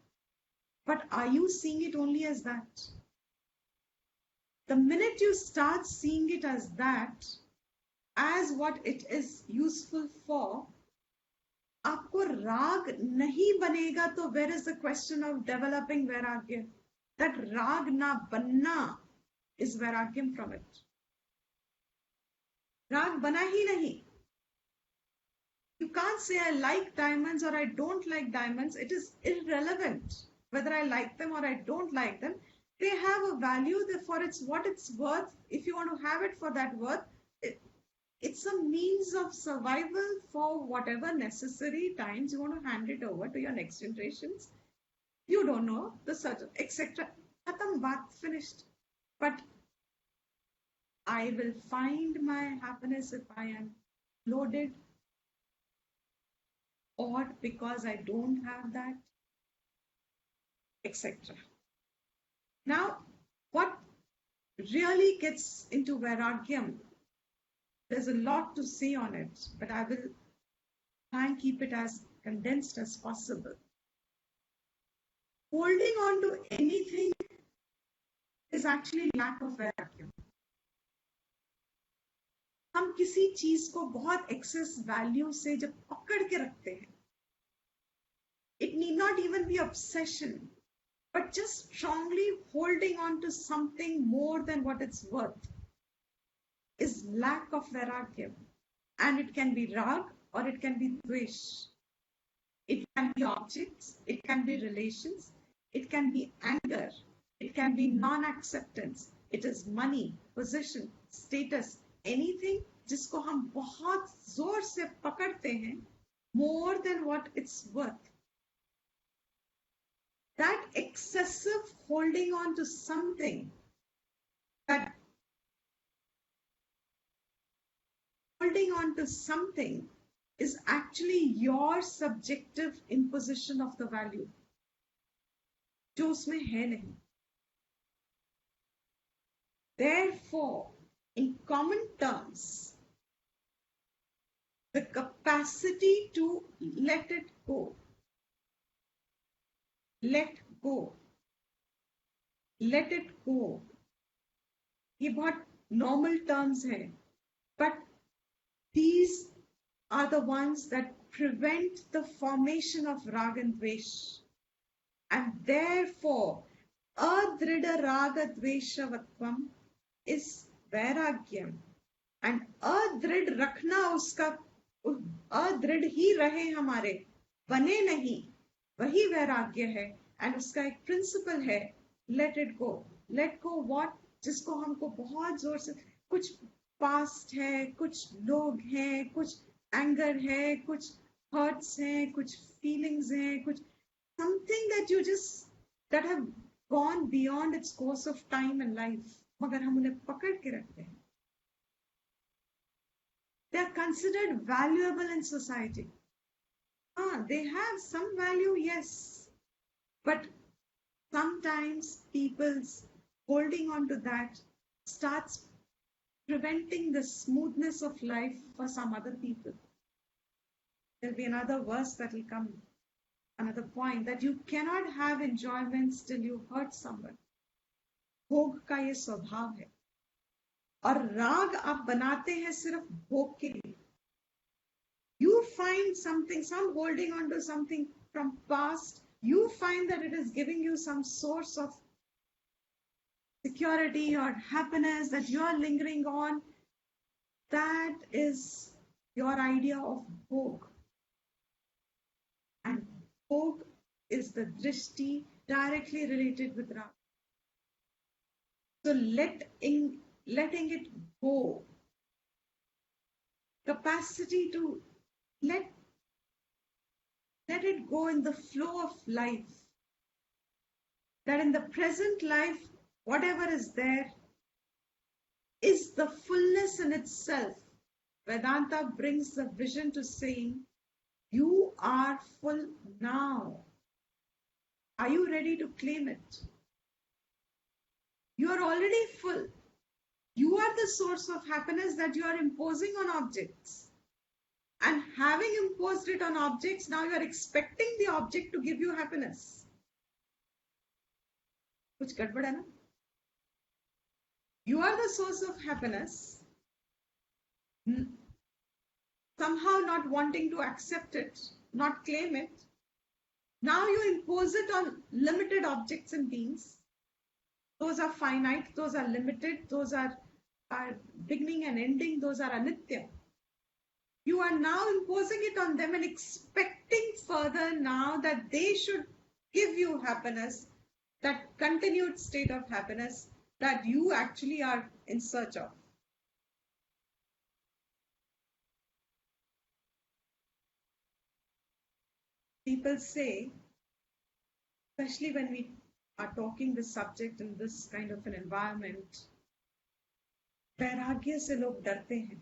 But are you seeing it only as that? The minute you start seeing it as that, as what it is useful for, आपको राग नहीं बनेगा, तो where is the question of developing vairagya? That राग ना बनना is vairagyam from it. राग बना ही नहीं. You can't say I like diamonds or I don't like diamonds. It is irrelevant whether I like them or I don't like them. They have a value for it's what it's worth. If you want to have it for that worth, it's a means of survival for whatever necessary times you want to hand it over to your next generations. You don't know the certain, etc. Khatam, baat finished. But I will find my happiness if I am loaded, or because I don't have that, etc. Now, what really gets into Vairagyam, there's a lot to say on it, but I will try and keep it as condensed as possible. Holding on to anything is actually lack of Vairagyam. हम किसी चीज को बहुत access value से जब पकड़ के रखते हैं, it need not even be obsession, but just strongly holding on to something more than what it's worth, is lack of vairagyam. And it can be rag or it can be dvesh. It can be objects, it can be relations, it can be anger, it can be non-acceptance, it is money, position, status, anything जिसको हम बहुत जोर से पकड़ते हैं, more than what it's worth. That excessive holding on to something, that holding on to something is actually your subjective imposition of the value, जो उसमें है नहीं. Therefore, in common terms, the capacity to let it go, let go, let it go, ये बहुत normal terms हैं, but these are the ones that prevent the formation of rag and dvesh. And therefore, adrida raga dveshavatvam is vairagyam. And adrid रखना उसका, अदृढ़ ही रहे हमारे, बने नहीं, वही वैराग्य है. एंड उसका एक प्रिंसिपल है, let it go. Let go what? जिसको हमको बहुत जोर से, कुछ पास्ट है, कुछ लोग हैं, कुछ एंगर है, कुछ हर्ट्स हैं, कुछ फीलिंग्स हैं, कुछ something that you just, that have gone beyond its course of time and life, मगर हम उन्हें पकड़ के रखते हैं. They are considered valuable in society. They have some value, yes, but sometimes people's holding on to that starts preventing the smoothness of life for some other people. There'll be another verse that will come, another point, that you cannot have enjoyments till you hurt someone. भोग का ये स्वभाव है और राग आप बनाते हैं सिर्फ भोग के लिए. You find something, some holding on to something from past, you find that it is giving you some source of security or happiness that you are lingering on. That is your idea of bhog. And bhog is the drishti directly related with raga. So letting it go, capacity to let it go in the flow of life. That in the present life, whatever is there is the fullness in itself. Vedanta brings the vision to saying, you are full now. Are you ready to claim it? You are already full. You are the source of happiness that you are imposing on objects. And having imposed it on objects, now you are expecting the object to give you happiness. कुछ गड़बड़ है ना? You are the source of happiness, somehow not wanting to accept it, not claim it. Now you impose it on limited objects and beings. Those are finite, those are limited, those are beginning and ending, those are anitya. You are now imposing it on them and expecting further now that they should give you happiness, that continued state of happiness that you actually are in search of. People say, especially when we are talking this subject in this kind of an environment, वैराग्य से लोग डरते हैं.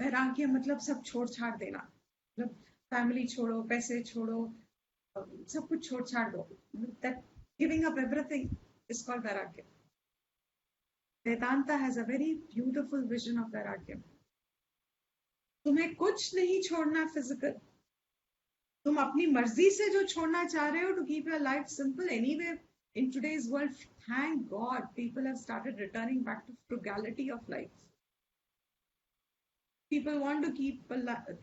वैराग्य मतलब सब छोड़ छाड़ देना, मतलब फैमिली छोड़ो, पैसे छोड़ो, सब कुछ छोड़ छाड़ दो. That giving up everything is called Vairagya. Vedanta has a very beautiful vision of Vairagya. तुम्हें कुछ नहीं छोड़ना physical. तुम अपनी मर्जी से जो छोड़ना चाह रहे हो to keep your life simple. Anyway, in today's world, thank God, people have started returning back to frugality of life. People want to keep,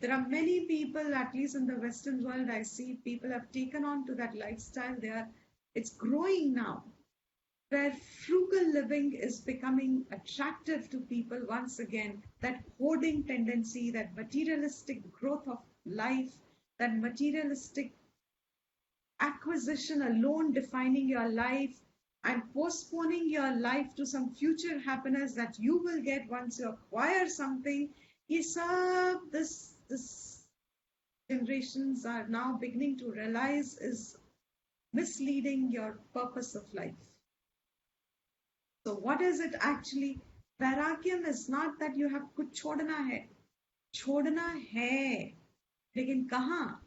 there are many people, at least in the Western world, I see people have taken on to that lifestyle. It's growing now, where frugal living is becoming attractive to people once again. That hoarding tendency, that materialistic growth of life, that materialistic acquisition alone defining your life and postponing your life to some future happiness that you will get once you acquire something. This generations are now beginning to realize is misleading your purpose of life. So what is it actually? Vairagyam is not that you have कुछ छोड़ना है, लेकिन कहाँ?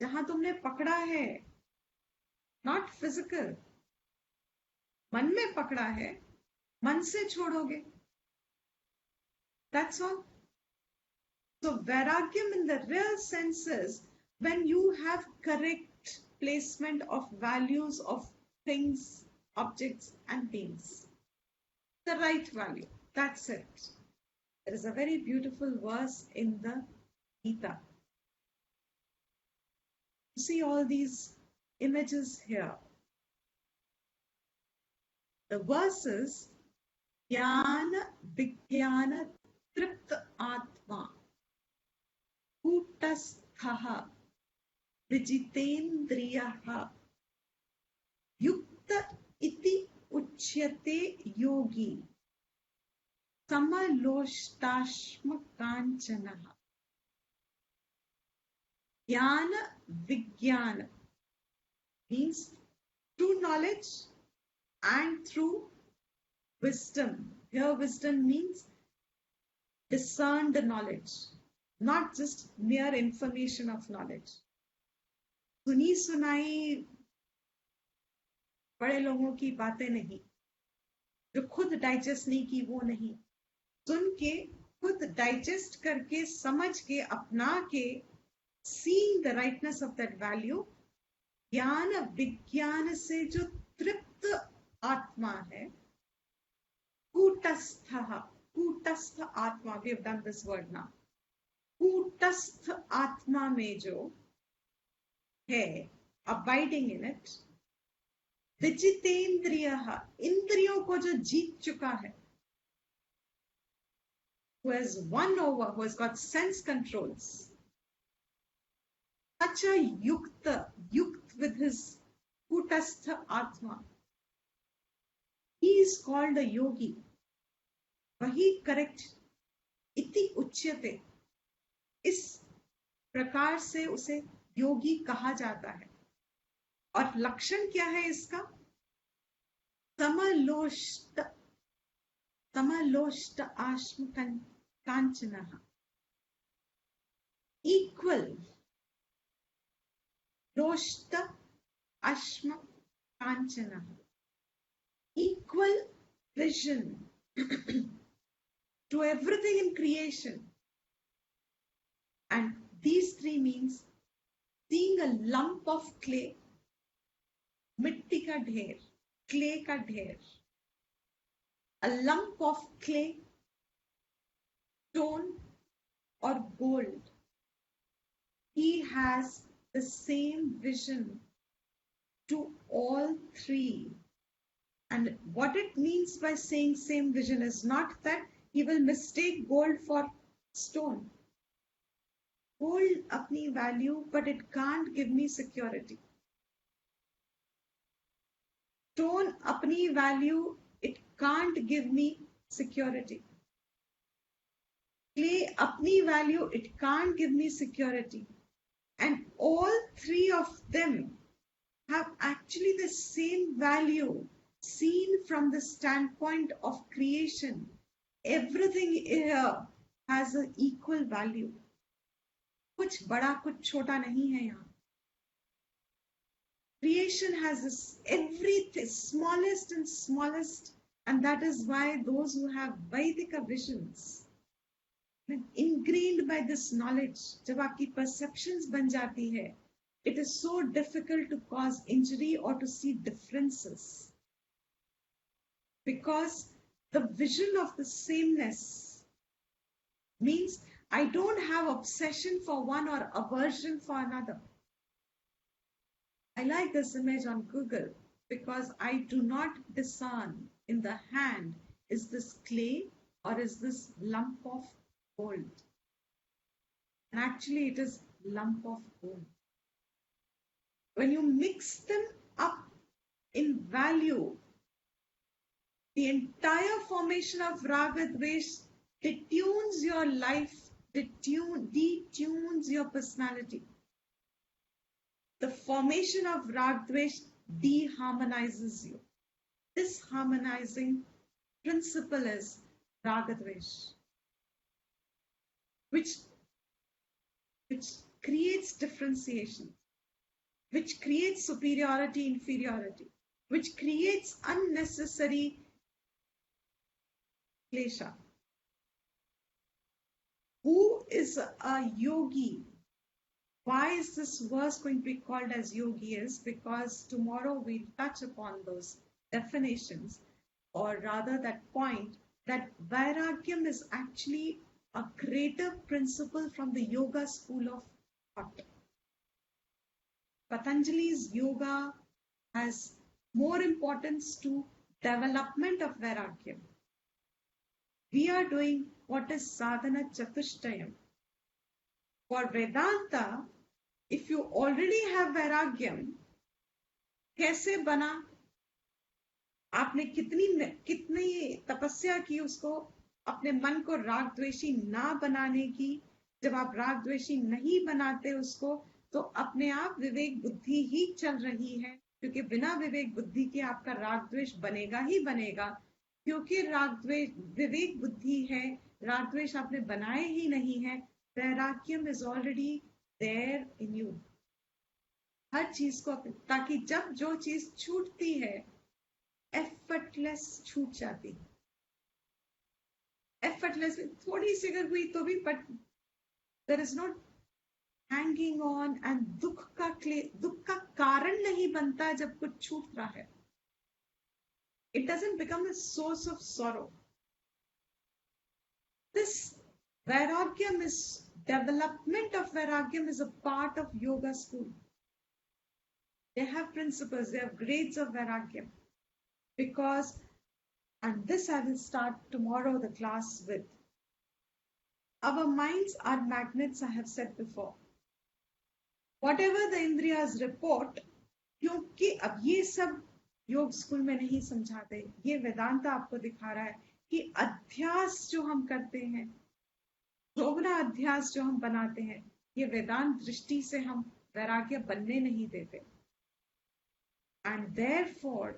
जहाँ तुमने पकड़ा है, not physical. मन में पकड़ा है, मन से छोड़ोगे. That's all. So Vairagyam in the real sense is when you have correct placement of values of things, objects and beings. The right value. That's it. There is a very beautiful verse in the Gita. You see all these images here. The verses Jnana Vijnana Tripta Atma Kutasthaha Vijitendriyaha Yukta iti uchyate yogi Samaloshtashma Kanchanaha. Jnana Vijnana means through knowledge and through wisdom. Here wisdom means discerned knowledge, not just mere information of knowledge. सुनी सुनाई बड़े लोगों की बातें नहीं, जो खुद digest नहीं की वो नहीं, सुन के खुद डाइजेस्ट करके समझ के अपना के seeing the rightness of that value, ज्ञान विज्ञान से जो तृप्त आत्मा है, कूटस्थ आत्मा, we have done this word now, कूटस्थ आत्मा में जो है, abiding in it, विजितेंद्रियः, इंद्रियों को जो जीत चुका है, who has won over, who has got sense controls, such a yukt with his kutastha atma, he is called a yogi. वही correct इति उच्यते, इस प्रकार से उसे योगी कहा जाता है. और लक्षण क्या है इसका? समलोष्ट आश्म कांचनः, equal लोष्ट अश्म कांचनः, equal vision to everything in creation. And these three means seeing a lump of clay, मिट्टी का ढेर, clay का ढेर, a lump of clay, stone or gold. He has the same vision to all three. And what it means by saying same vision is not that he will mistake gold for stone. Gold apni value, but it can't give me security. Stone apni value, it can't give me security. Clay apni value, it can't give me security. And all three of them have actually the same value seen from the standpoint of creation. Everything here has an equal value. कुछ बड़ा कुछ छोटा नहीं है यहाँ. Creation has this everything, smallest and smallest, and that is why those who have Vaidika visions, ingrained by this knowledge, जब आपकी perceptions बन जाती है, it is so difficult to cause injury or to see differences. Because the vision of the sameness means I don't have obsession for one or aversion for another. I like this image on Google because I do not discern in the hand, is this clay or is this lump of gold? And actually it is lump of gold. When you mix them up in value, the entire formation of Raga Dvesh detunes your life, detunes your personality. The formation of Rag Dvesh deharmonizes you. This harmonizing principle is Raga Dvesh, which creates differentiation, which creates superiority, inferiority, which creates unnecessary klesha. Who is a yogi? Why is this verse going to be called as yogi? Is because tomorrow we'll touch upon those definitions, or rather that point that Vairagyam is actually a greater principle from the yoga school of thought. Patanjali's yoga has more importance to development of Vairagyam. We are doing what is sadhana chatushtayam. For Vedanta, if you already have Vairagyam, कैसे बना? आपने कितनी तपस्या की उसको अपने मन को राग द्वेषी ना बनाने की. जब आप राग द्वेषी नहीं बनाते उसको, तो अपने आप विवेक बुद्धि ही चल रही है, क्योंकि बिना विवेक बुद्धि के आपका राग द्वेष बनेगा ही बनेगा. क्योंकि राग द्वेष विवेक बुद्धि है, राग द्वेष आपने बनाए ही नहीं है, वैराग्यम is already there in you. हर चीज को ताकि जब जो चीज छूटती है एफर्टलेस छूट जाती है, एफर्टलेस थोड़ी सी अगर हुई तो भी, but there is not hanging on and दुख का कारण नहीं बनता जब कुछ छूट रहा है। It doesn't become a source of sorrow. This Vairagyam is, development of Vairagyam is a part of yoga school. They have principles, they have grades of Vairagyam. Because, and this I will start tomorrow the class with, our minds are magnets, I have said before. Whatever the Indriyas report, क्योंकि अब ये सब योग school में नहीं समझाते, ये वेदांत आपको दिखा रहा है कि अध्यास जो हम करते हैं, शोभना अध्यास जो हम बनाते हैं, ये वेदांत दृष्टि से हम वैराग्य बनने नहीं देते। And therefore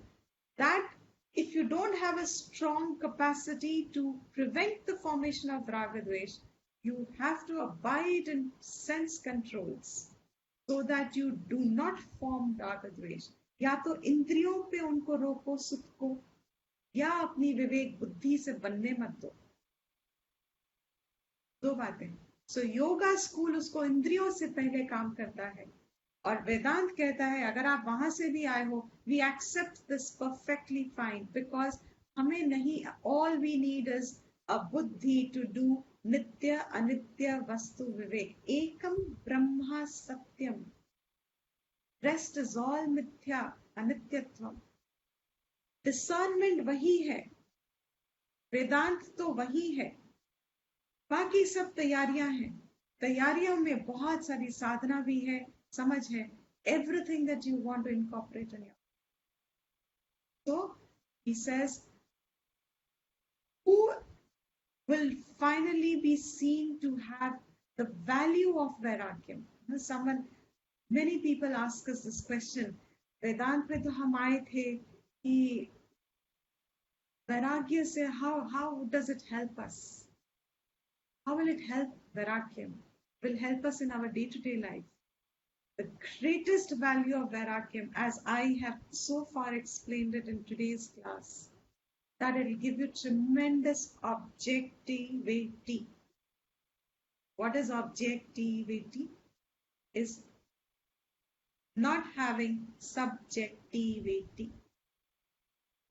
that if you don't have a strong capacity to prevent the formation of raga dvesh, you have to abide in sense controls so that you do not form raga dvesh. या तो इंद्रियों पे उनको रोको सुख को, या अपनी विवेक बुद्धि से बनने मत दो। दो बातें। सो योगा स्कूल उसको इंद्रियों से पहले काम करता है, और वेदांत कहता है अगर आप वहां से भी आए हो, we accept this perfectly fine, because हमें नहीं, all we need is a बुद्धि टू डू नित्य अनित्य वस्तु विवेक। एकम ब्रह्मा सत्यम, रेस्ट इज ऑल मिथ्या अनित्यत्व। डिसर्नमेंट वही है, वेदांत तो वही है, बाकी सब तैयारियां हैं। तैयारियों में बहुत सारी साधना भी है, समझ है, everything that you want to incorporate in your. So he says, who will finally be seen to have the value of Vairagyam? Someone, many people ask us this question. वेदांत में तो हम आए थे कि वैराग्य से how does it help us? How will it help Vairagyam? Will help us in our day-to-day life. The greatest value of Vairagyam, as I have so far explained it in today's class, that it will give you tremendous objectivity. What is objectivity? Is not having subjectivity.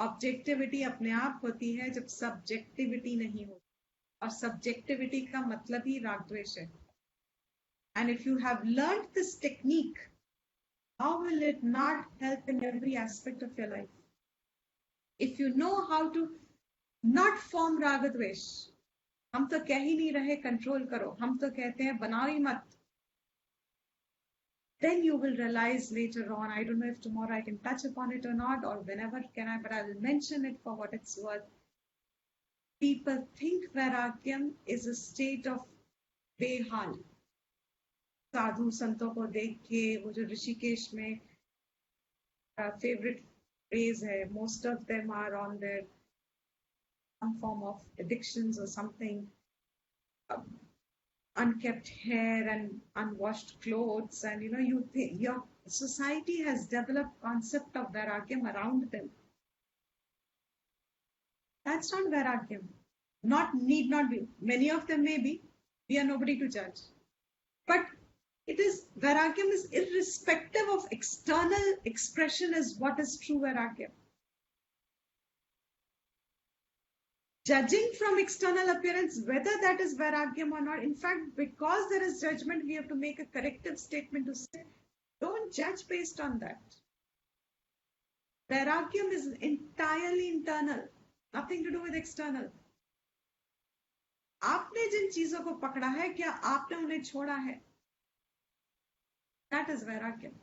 Objectivity अपने आप होती है जब subjectivity नहीं होती, और subjectivity का मतलब ही राग द्वेष है। And if you have learned this technique, how will it not help in every aspect of your life? If you know how to not form raga dvesh, हम तो कह ही नहीं रहे कंट्रोल करो, हम तो कहते हैं बनाओ ही मत। Then you will realize later on, I don't know if tomorrow I can touch upon it or not, or whenever can I, but I will mention it for what it's worth. People think Vairagyam is a state of behal. साधु संतों को देख के, वो जो ऋषिकेश में favourite phrase है, most of them are on their some form of addictions or something, unkept hair and unwashed clothes, and you think your society has developed concept of Vairagyam around them. That's not Vairagyam. Need not be. Many of them may be. We are nobody to judge. But it is, Vairagyam is irrespective of external expression, is what is true Vairagyam. Judging from external appearance, whether that is Vairagyam or not, in fact, because there is judgment, we have to make a corrective statement to say, don't judge based on that. Vairagyam is entirely internal, nothing to do with external. आपने जिन चीजों को पकड़ा है, क्या आपने उन्हें छोड़ा है? That is Vairagyam.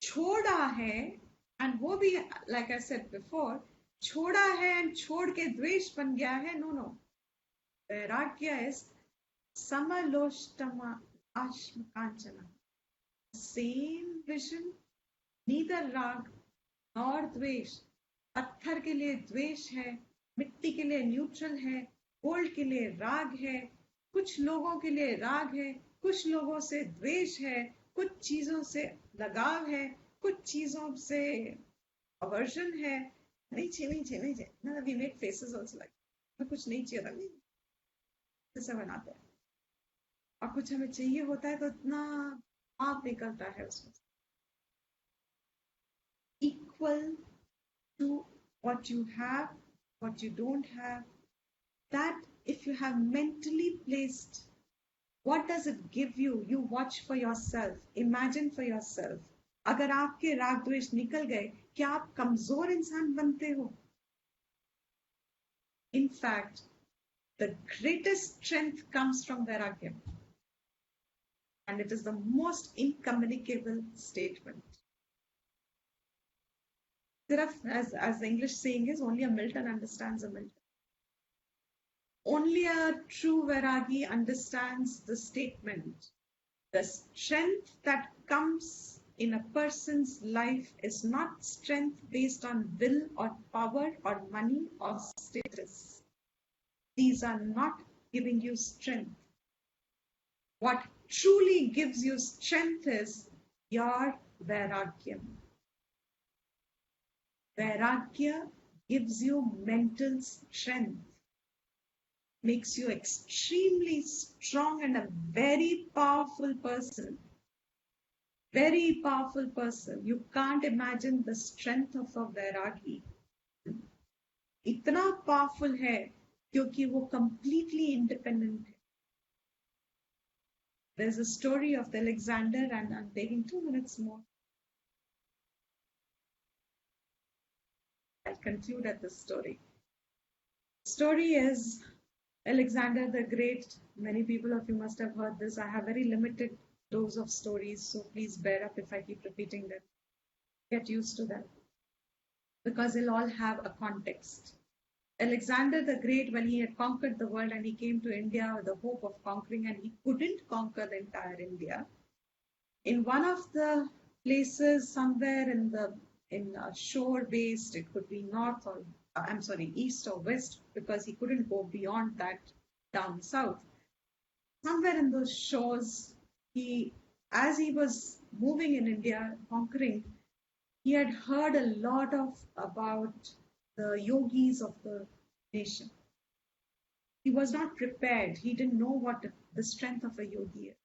छोड़ा है, and वो भी, like I said before, छोड़ा है and छोड़ के द्वेष बन गया है, no. Vairagya is samaloshtama ashma kanchana. Same vision, neither rag nor द्वेष. पत्थर के लिए द्वेष है, मिट्टी के लिए न्यूट्रल है, गोल्ड के लिए राग है, कुछ लोगों के लिए राग है, कुछ लोगों से द्वेष है, कुछ चीजों से लगाव है, कुछ चीजों से अवर्जन है. नहीं चाहिए, नहीं चाहिए, नहीं चाहिए. ना, we make faces also like कुछ नहीं चाहिए, नहीं ऐसा बनाते हैं. और कुछ हमें चाहिए होता है तो इतना आप निकलता है उसमें. Equal to what you have, what you don't have, that if you have mentally placed, what does it give you? You watch for yourself, imagine for yourself. अगर आपके राग द्वेष निकल गए, क्या आप कमजोर इंसान बनते हो? In fact, the greatest strength comes from Vairagyam. And it is the most incommunicable statement. As the English saying is, only a Milton understands a Milton. Only a true Vairagi understands the statement. The strength that comes in a person's life is not strength based on will or power or money or status. These are not giving you strength. What truly gives you strength is your Vairagyam. Vairagya gives you mental strength, makes you extremely strong and a very powerful person. Very powerful person. You can't imagine the strength of a Vairagi. इतना powerful है क्योंकि वो completely independent है. There's a story of the Alexander, and I'm taking 2 minutes more. I'll conclude at this story. The story is Alexander the Great. Many people of you must have heard this. I have very limited dose of stories, so please bear up if I keep repeating them. Get used to them, because they'll all have a context. Alexander the Great, when he had conquered the world and he came to India with the hope of conquering, and he couldn't conquer the entire India, in one of the places somewhere in shore based, it could be north or east or west, because he couldn't go beyond that down south. Somewhere in those shores, as he was moving in India conquering, he had heard a lot about the yogis of the nation. He was not prepared. He didn't know what the strength of a yogi is.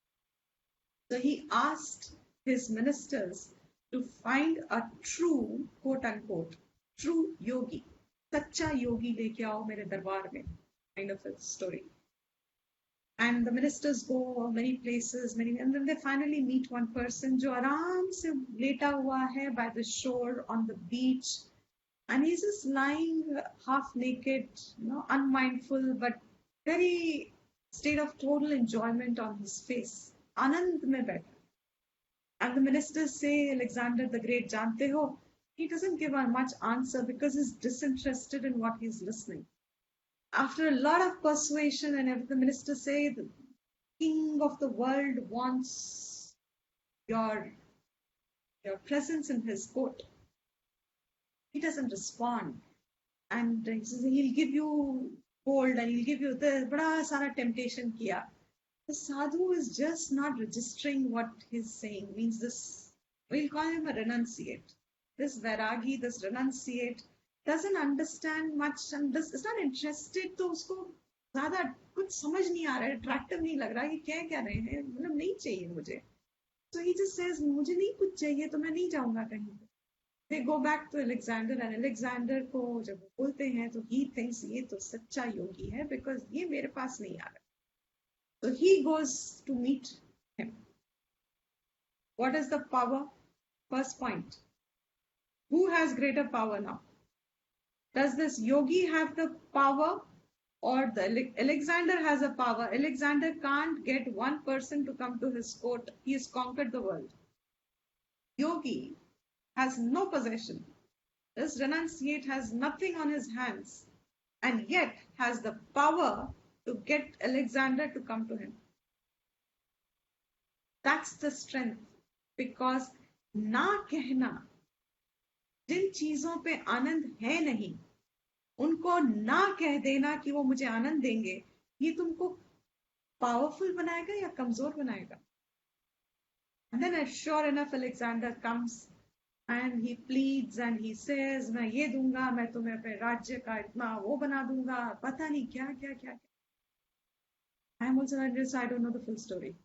So he asked his ministers to find a true, quote unquote, true yogi. Sacha yogi leke aao mere darbar mein, kind of a story. And the ministers go many places, and then they finally meet one person जो आराम से लेटा हुआ है by the shore on the beach, and he's just lying half naked, unmindful, but very state of total enjoyment on his face. आनंद में बैठा. And the ministers say, Alexander the Great, जानते हो? He doesn't give much answer because he's disinterested in what he's listening. After a lot of persuasion and the ministers say, the king of the world wants your presence in his court. He doesn't respond. And he says, he'll give you gold and he'll give you this. Bada sara temptation kiya. The sadhu is just not registering what he's saying. Means this, we'll call him a renunciate. This Vairagi, this renunciate, doesn't understand much and is not interested, तो उसको ज़्यादा कुछ समझ नहीं आ रहा है, attractive नहीं लग रहा है कि क्या रहे हैं, मतलब नहीं चाहिए मुझे. So he just says, मुझे नहीं कुछ चाहिए तो मैं नहीं जाऊँगा कहीं पे. They go back to Alexander, and Alexander को जब वो बोलते हैं तो he thinks ये तो सच्चा योगी है because ये मेरे पास नहीं आ रहा. So he goes to meet him. What is the power? First point. Who has greater power now? Does this yogi have the power, or the Alexander has a power? Alexander can't get one person to come to his court. He has conquered the world. Yogi has no possession. This renunciate has nothing on his hands, and yet has the power to get Alexander to come to him. That's the strength, because ना कहना, जिन चीजों पे आनंद है नहीं, उनको ना कह देना कि वो मुझे आनंद देंगे, ये तुमको पावरफुल बनाएगा या कमजोर बनाएगा? And then sure enough Alexander comes and he pleads and he says, मैं ये दूंगा, मैं तुम्हें अपने राज्य का इतना वो बना दूंगा, पता नहीं क्या क्या क्या. I am also not, so I don't know the full story.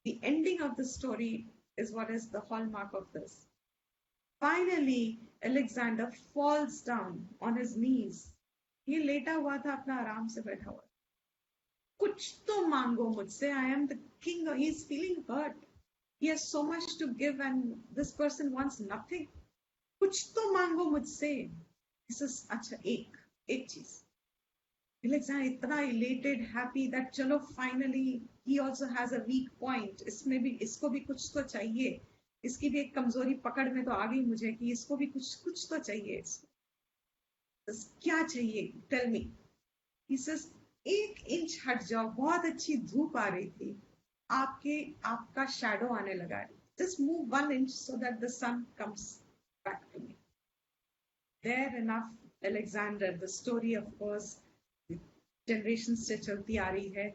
The ending of the story is what is the hallmark of this. Finally, Alexander falls down on his knees. ये लेटा हुआ था, अपना आराम से बैठा हुआ. कुछ तो मांगो मुझसे. I am the king. He is feeling hurt. He has so much to give and this person wants nothing. कुछ तो मांगो मुझसे. He says, अच्छा एक चीज. Alexander इतना elated, happy that चलो finally he also has a weak point. इसमें भी इसको भी कुछ तो चाहिए. इसकी भी एक कमजोरी पकड़ में तो आ गई मुझे कि इसको भी कुछ तो चाहिए. क्या चाहिए? Tell me. He says, 1 inch हट जाओ, बहुत अच्छी धूप आ रही थी, आपका शैडो आने लगा है. Just move 1 inch so that the sun comes back to me. There enough, Alexander, the story of course generations से चलती आ रही है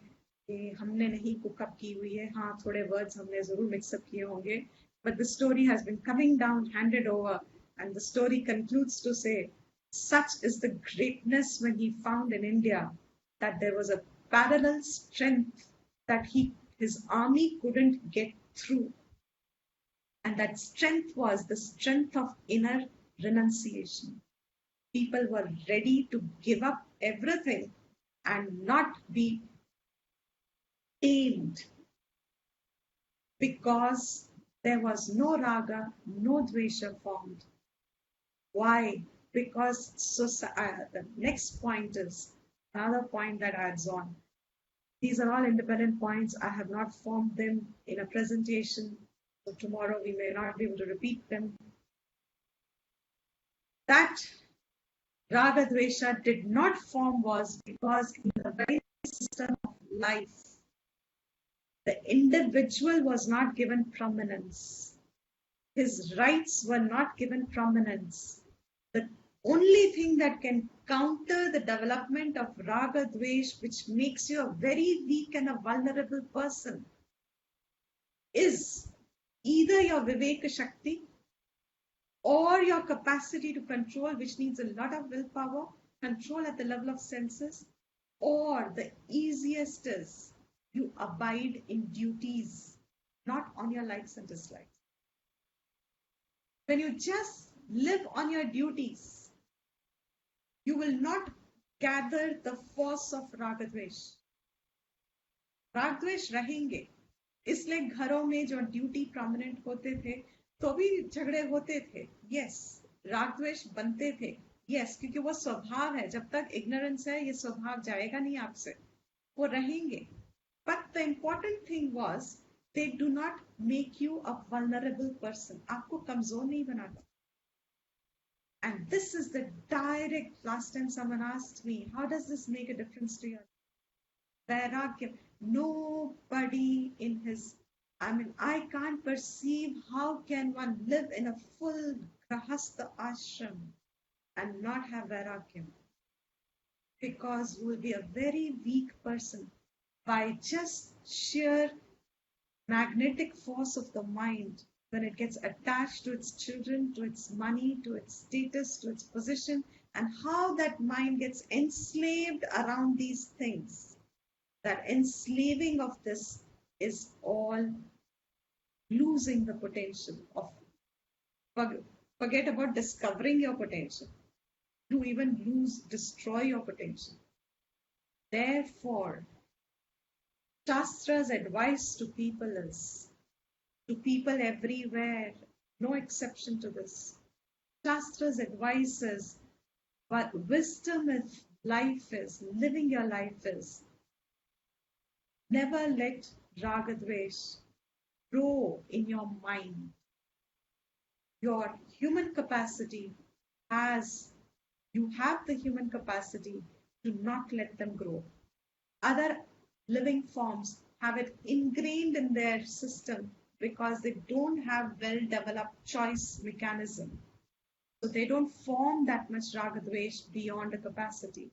कि हमने नहीं कुकअप की हुई है. हाँ, थोड़े वर्ड्स हमने जरूर मिक्सअप किए होंगे, but the story has been coming down, handed over, and the story concludes to say, such is the greatness when he found in India that there was a parallel strength that his army couldn't get through. And that strength was the strength of inner renunciation. People were ready to give up everything and not be tamed because there was no raga, no dvesha formed. Why? Because the next point is another point that adds on. These are all independent points. I have not formed them in a presentation, so tomorrow we may not be able to repeat them. That Raga Dvesha did not form was because in the very system of life, the individual was not given prominence. His rights were not given prominence. The only thing that can counter the development of Raga Dvesh, which makes you a very weak and a vulnerable person, is either your Viveka Shakti or your capacity to control, which needs a lot of willpower, control at the level of senses, or the easiest is you abide in duties, not on your likes and dislikes. When you just live on your duties, you will not gather the force of Ragadvesh. Ragadvesh रहेंगे, इसलिए घरों में जो duty prominent होते थे तो भी झगड़े होते थे. यस, रागद्वेष बनते थे. यस, क्योंकि वो स्वभाव है. जब तक इग्नोरेंस है, ये स्वभाव जाएगा नहीं आपसे. वो रहेंगे. But the important thing was they do not make you a vulnerable person. आपको कमजोर नहीं बनाता. And this is the direct. Last time someone asked me, how does this make a difference to your Vairagyam? Nobody in his, I can't perceive how can one live in a full grahastha ashram and not have Vairagyam. Because you will be a very weak person by just sheer magnetic force of the mind when it gets attached to its children, to its money, to its status, to its position, and how that mind gets enslaved around these things. That enslaving of this is all losing the potential of, forget about discovering your potential. You even destroy your potential. Therefore, Shastra's advice to people is, to people everywhere, no exception to this. Shastra's advice is, but wisdom of life is, living your life is, never let Ragadvesh grow in your mind. Your human capacity you have the human capacity to not let them grow. Other living forms have it ingrained in their system because they don't have well-developed choice mechanism. So they don't form that much raga dvesh beyond a capacity.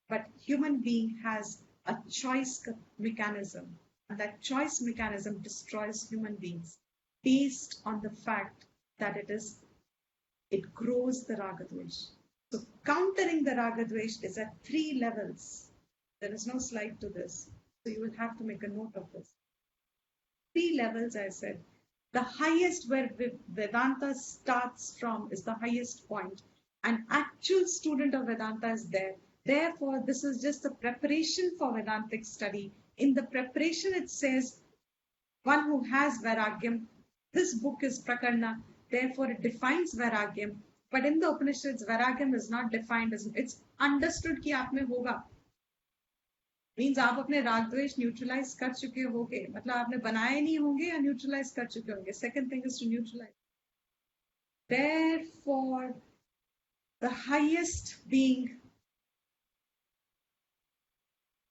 But human being has a choice mechanism, and that choice mechanism destroys human beings based on the fact that it grows the raga dvesh. So countering the raga dvesh is at 3 levels. There is no slide to this, so you will have to make a note of this. 3 levels, I said. The highest where Vedanta starts from is the highest point. An actual student of Vedanta is there. Therefore, this is just the preparation for Vedantic study. In the preparation, it says, one who has Vairagyam, this book is Prakarna, therefore it defines Vairagyam. But in the Upanishads, Vairagyam is not defined as, it's understood कि आप में होगा. Means आप अपने राग द्वेष neutralise कर चुके होंगे, मतलब आपने बनाए नहीं होंगे या न्यूट्रलाइज कर चुके होंगे. Second thing is to neutralise. Therefore, the highest being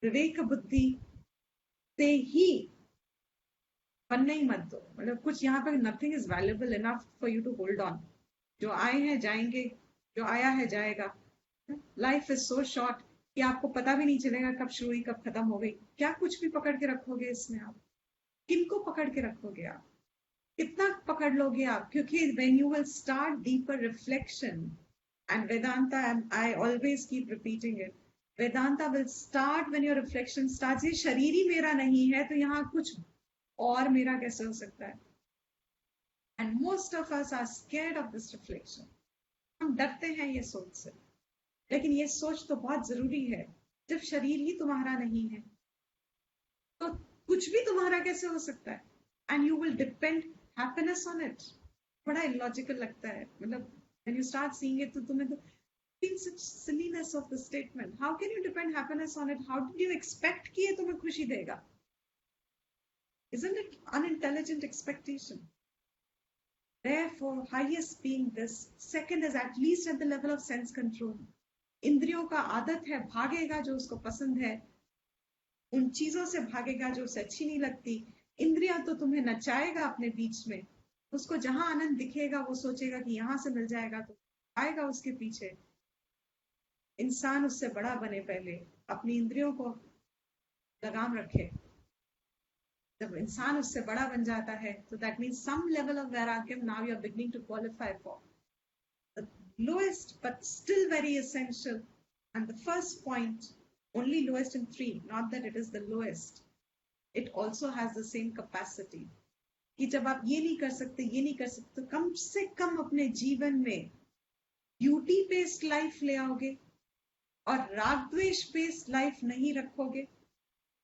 विवेक बुद्धि से ही बनने ही मत दो. मतलब कुछ यहाँ पे nothing is valuable enough for you to hold on. जो आए हैं जाएंगे, जो आया है जाएगा. लाइफ इज सो शॉर्ट कि आपको पता भी नहीं चलेगा कब शुरू हुई कब खत्म हो गई. क्या कुछ भी पकड़ के रखोगे इसमें आप? किनको पकड़ के रखोगे आप? कितना पकड़ लोगे आप? क्योंकि when you will start deeper reflection and Vedanta, and I always keep repeating it, Vedanta will start when your reflection starts. ये शरीर ही मेरा नहीं है तो यहाँ कुछ और मेरा कैसे हो सकता है? And most of us are scared of this reflection. हम डरते हैं ये सोच से. लेकिन ये सोच तो बहुत जरूरी है. जब शरीर ही तुम्हारा नहीं है तो कुछ भी तुम्हारा कैसे हो सकता है? And you will depend happiness on it. बड़ा illogical लगता है. मतलब when you start seeing it तो तुम्हें तो feel such silliness of the statement. How can you depend happiness on it? How did you expect कि ये तुम्हें खुशी देगा? Isn't it unintelligent expectation? Therefore, highest being this. Second is at least at the level of sense control. इंद्रियों का आदत है, भागेगा जो उसको पसंद है, उन चीजों से भागेगा जो उसे अच्छी नहीं लगती. इंद्रिया तो तुम्हें नचाएगा अपने बीच में. उसको जहां आनंद दिखेगा वो सोचेगा कि यहां से मिल जाएगा तो आएगा उसके पीछे. इंसान उससे बड़ा बने, पहले अपनी इंद्रियों को लगाम रखे. जब इंसान उससे बड़ा बन जाता है तो that means some level of वैराग्यम now you are beginning to qualify for. Lowest but still very essential, and the first point, only lowest in 3, not that it is the lowest, it also has the same capacity. कि जब आप ये नहीं कर सकते, ये नहीं कर सकते, तो कम से कम अपने जीवन में ब्यूटी बेस्ड लाइफ ले आओगे और राग द्वेष बेस्ड लाइफ नहीं रखोगे.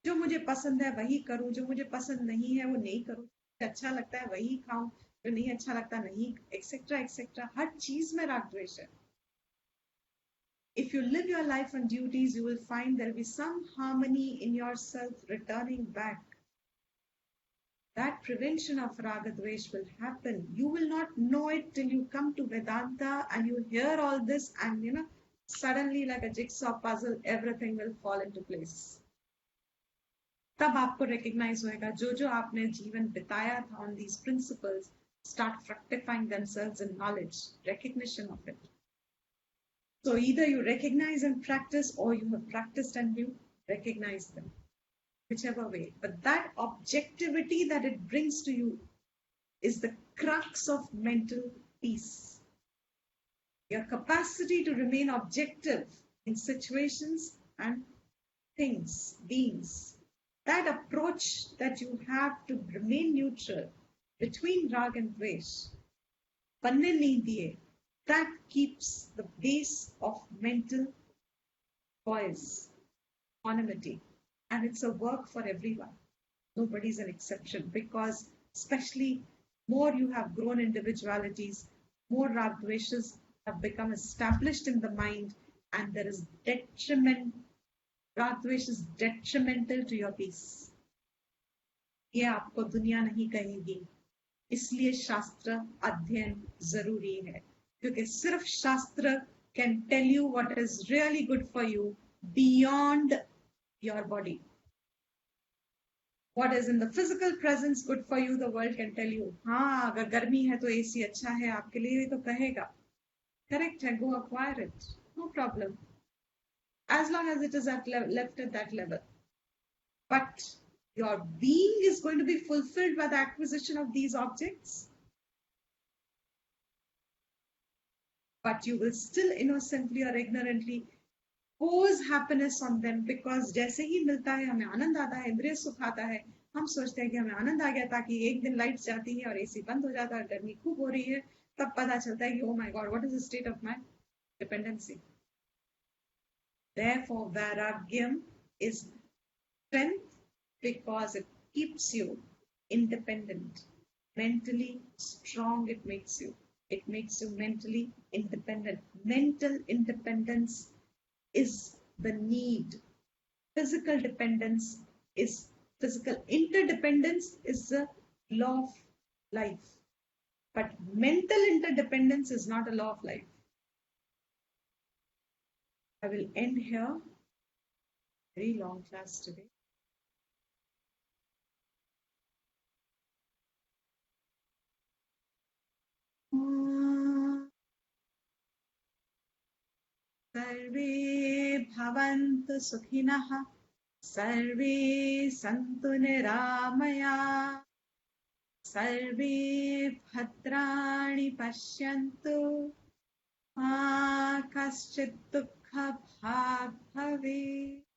जो मुझे पसंद है वही करूं, जो मुझे पसंद नहीं है वो नहीं करूं, अच्छा लगता है वही खाऊं, जो नहीं अच्छा लगता नहीं, एक्सेट्रा एक्सेट्रा. हर चीज में राग द्वेष है. If you live your life on duties, you will find there will be some harmony in yourself returning back. That prevention of raga dvesh will happen. You will not know it till you come to Vedanta and you hear all this, and suddenly like a jigsaw puzzle, everything will fall into place. तब आपको recognize होएगा जो जो आपने जीवन बिताया था on these principles start fructifying themselves in knowledge, recognition of it. So either you recognize and practice, or you have practiced and you recognize them, whichever way. But that objectivity that it brings to you is the crux of mental peace. Your capacity to remain objective in situations and things, beings. That approach that you have to remain neutral between rag and dvesh, banne nahi diye, that keeps the base of mental poise, equanimity, and it's a work for everyone. Nobody's an exception, because especially more you have grown individualities, more rag dveshas have become established in the mind, and there is detriment. Rag dvesh is detrimental to your peace. ये आपको दुनिया नहीं कहेगी. इसलिए शास्त्र अध्ययन जरूरी है, क्योंकि सिर्फ शास्त्र can tell you what is really good for you beyond your body. What is in the physical presence good for you, the world can tell you. हाँ, अगर गर्मी है तो एसी अच्छा है आपके लिए, तो कहेगा. correct hai, go acquire it. No problem. As long as it is left at that level. But your being is going to be fulfilled by the acquisition of these objects. But you will still innocently or ignorantly pose happiness on them, because जैसे ही मिलता है हमें आनंद आता है, इंद्रिय सुख आता है, हम सोचते हैं कि हमें आनंद आ गया, ताकि एक दिन लाइट जाती है और एसी बंद हो जाता है, गर्मी खूब हो रही है, तब पता चलता है कि oh my God, what is the state of my dependency. Therefore, Vairagyam is strength because it keeps you independent. Mentally strong, it makes you. It makes you mentally independent. Mental independence is the need. Physical dependence is physical interdependence is the law of life. But mental interdependence is not a law of life. I will end here. Very long class today. सर्वे भवन्तु सुखिनः, सर्वे सन्तु निरामया, सर्वे भद्राणि पश्यन्तु, मा कश्चित् दुःखभाग् भवेत्.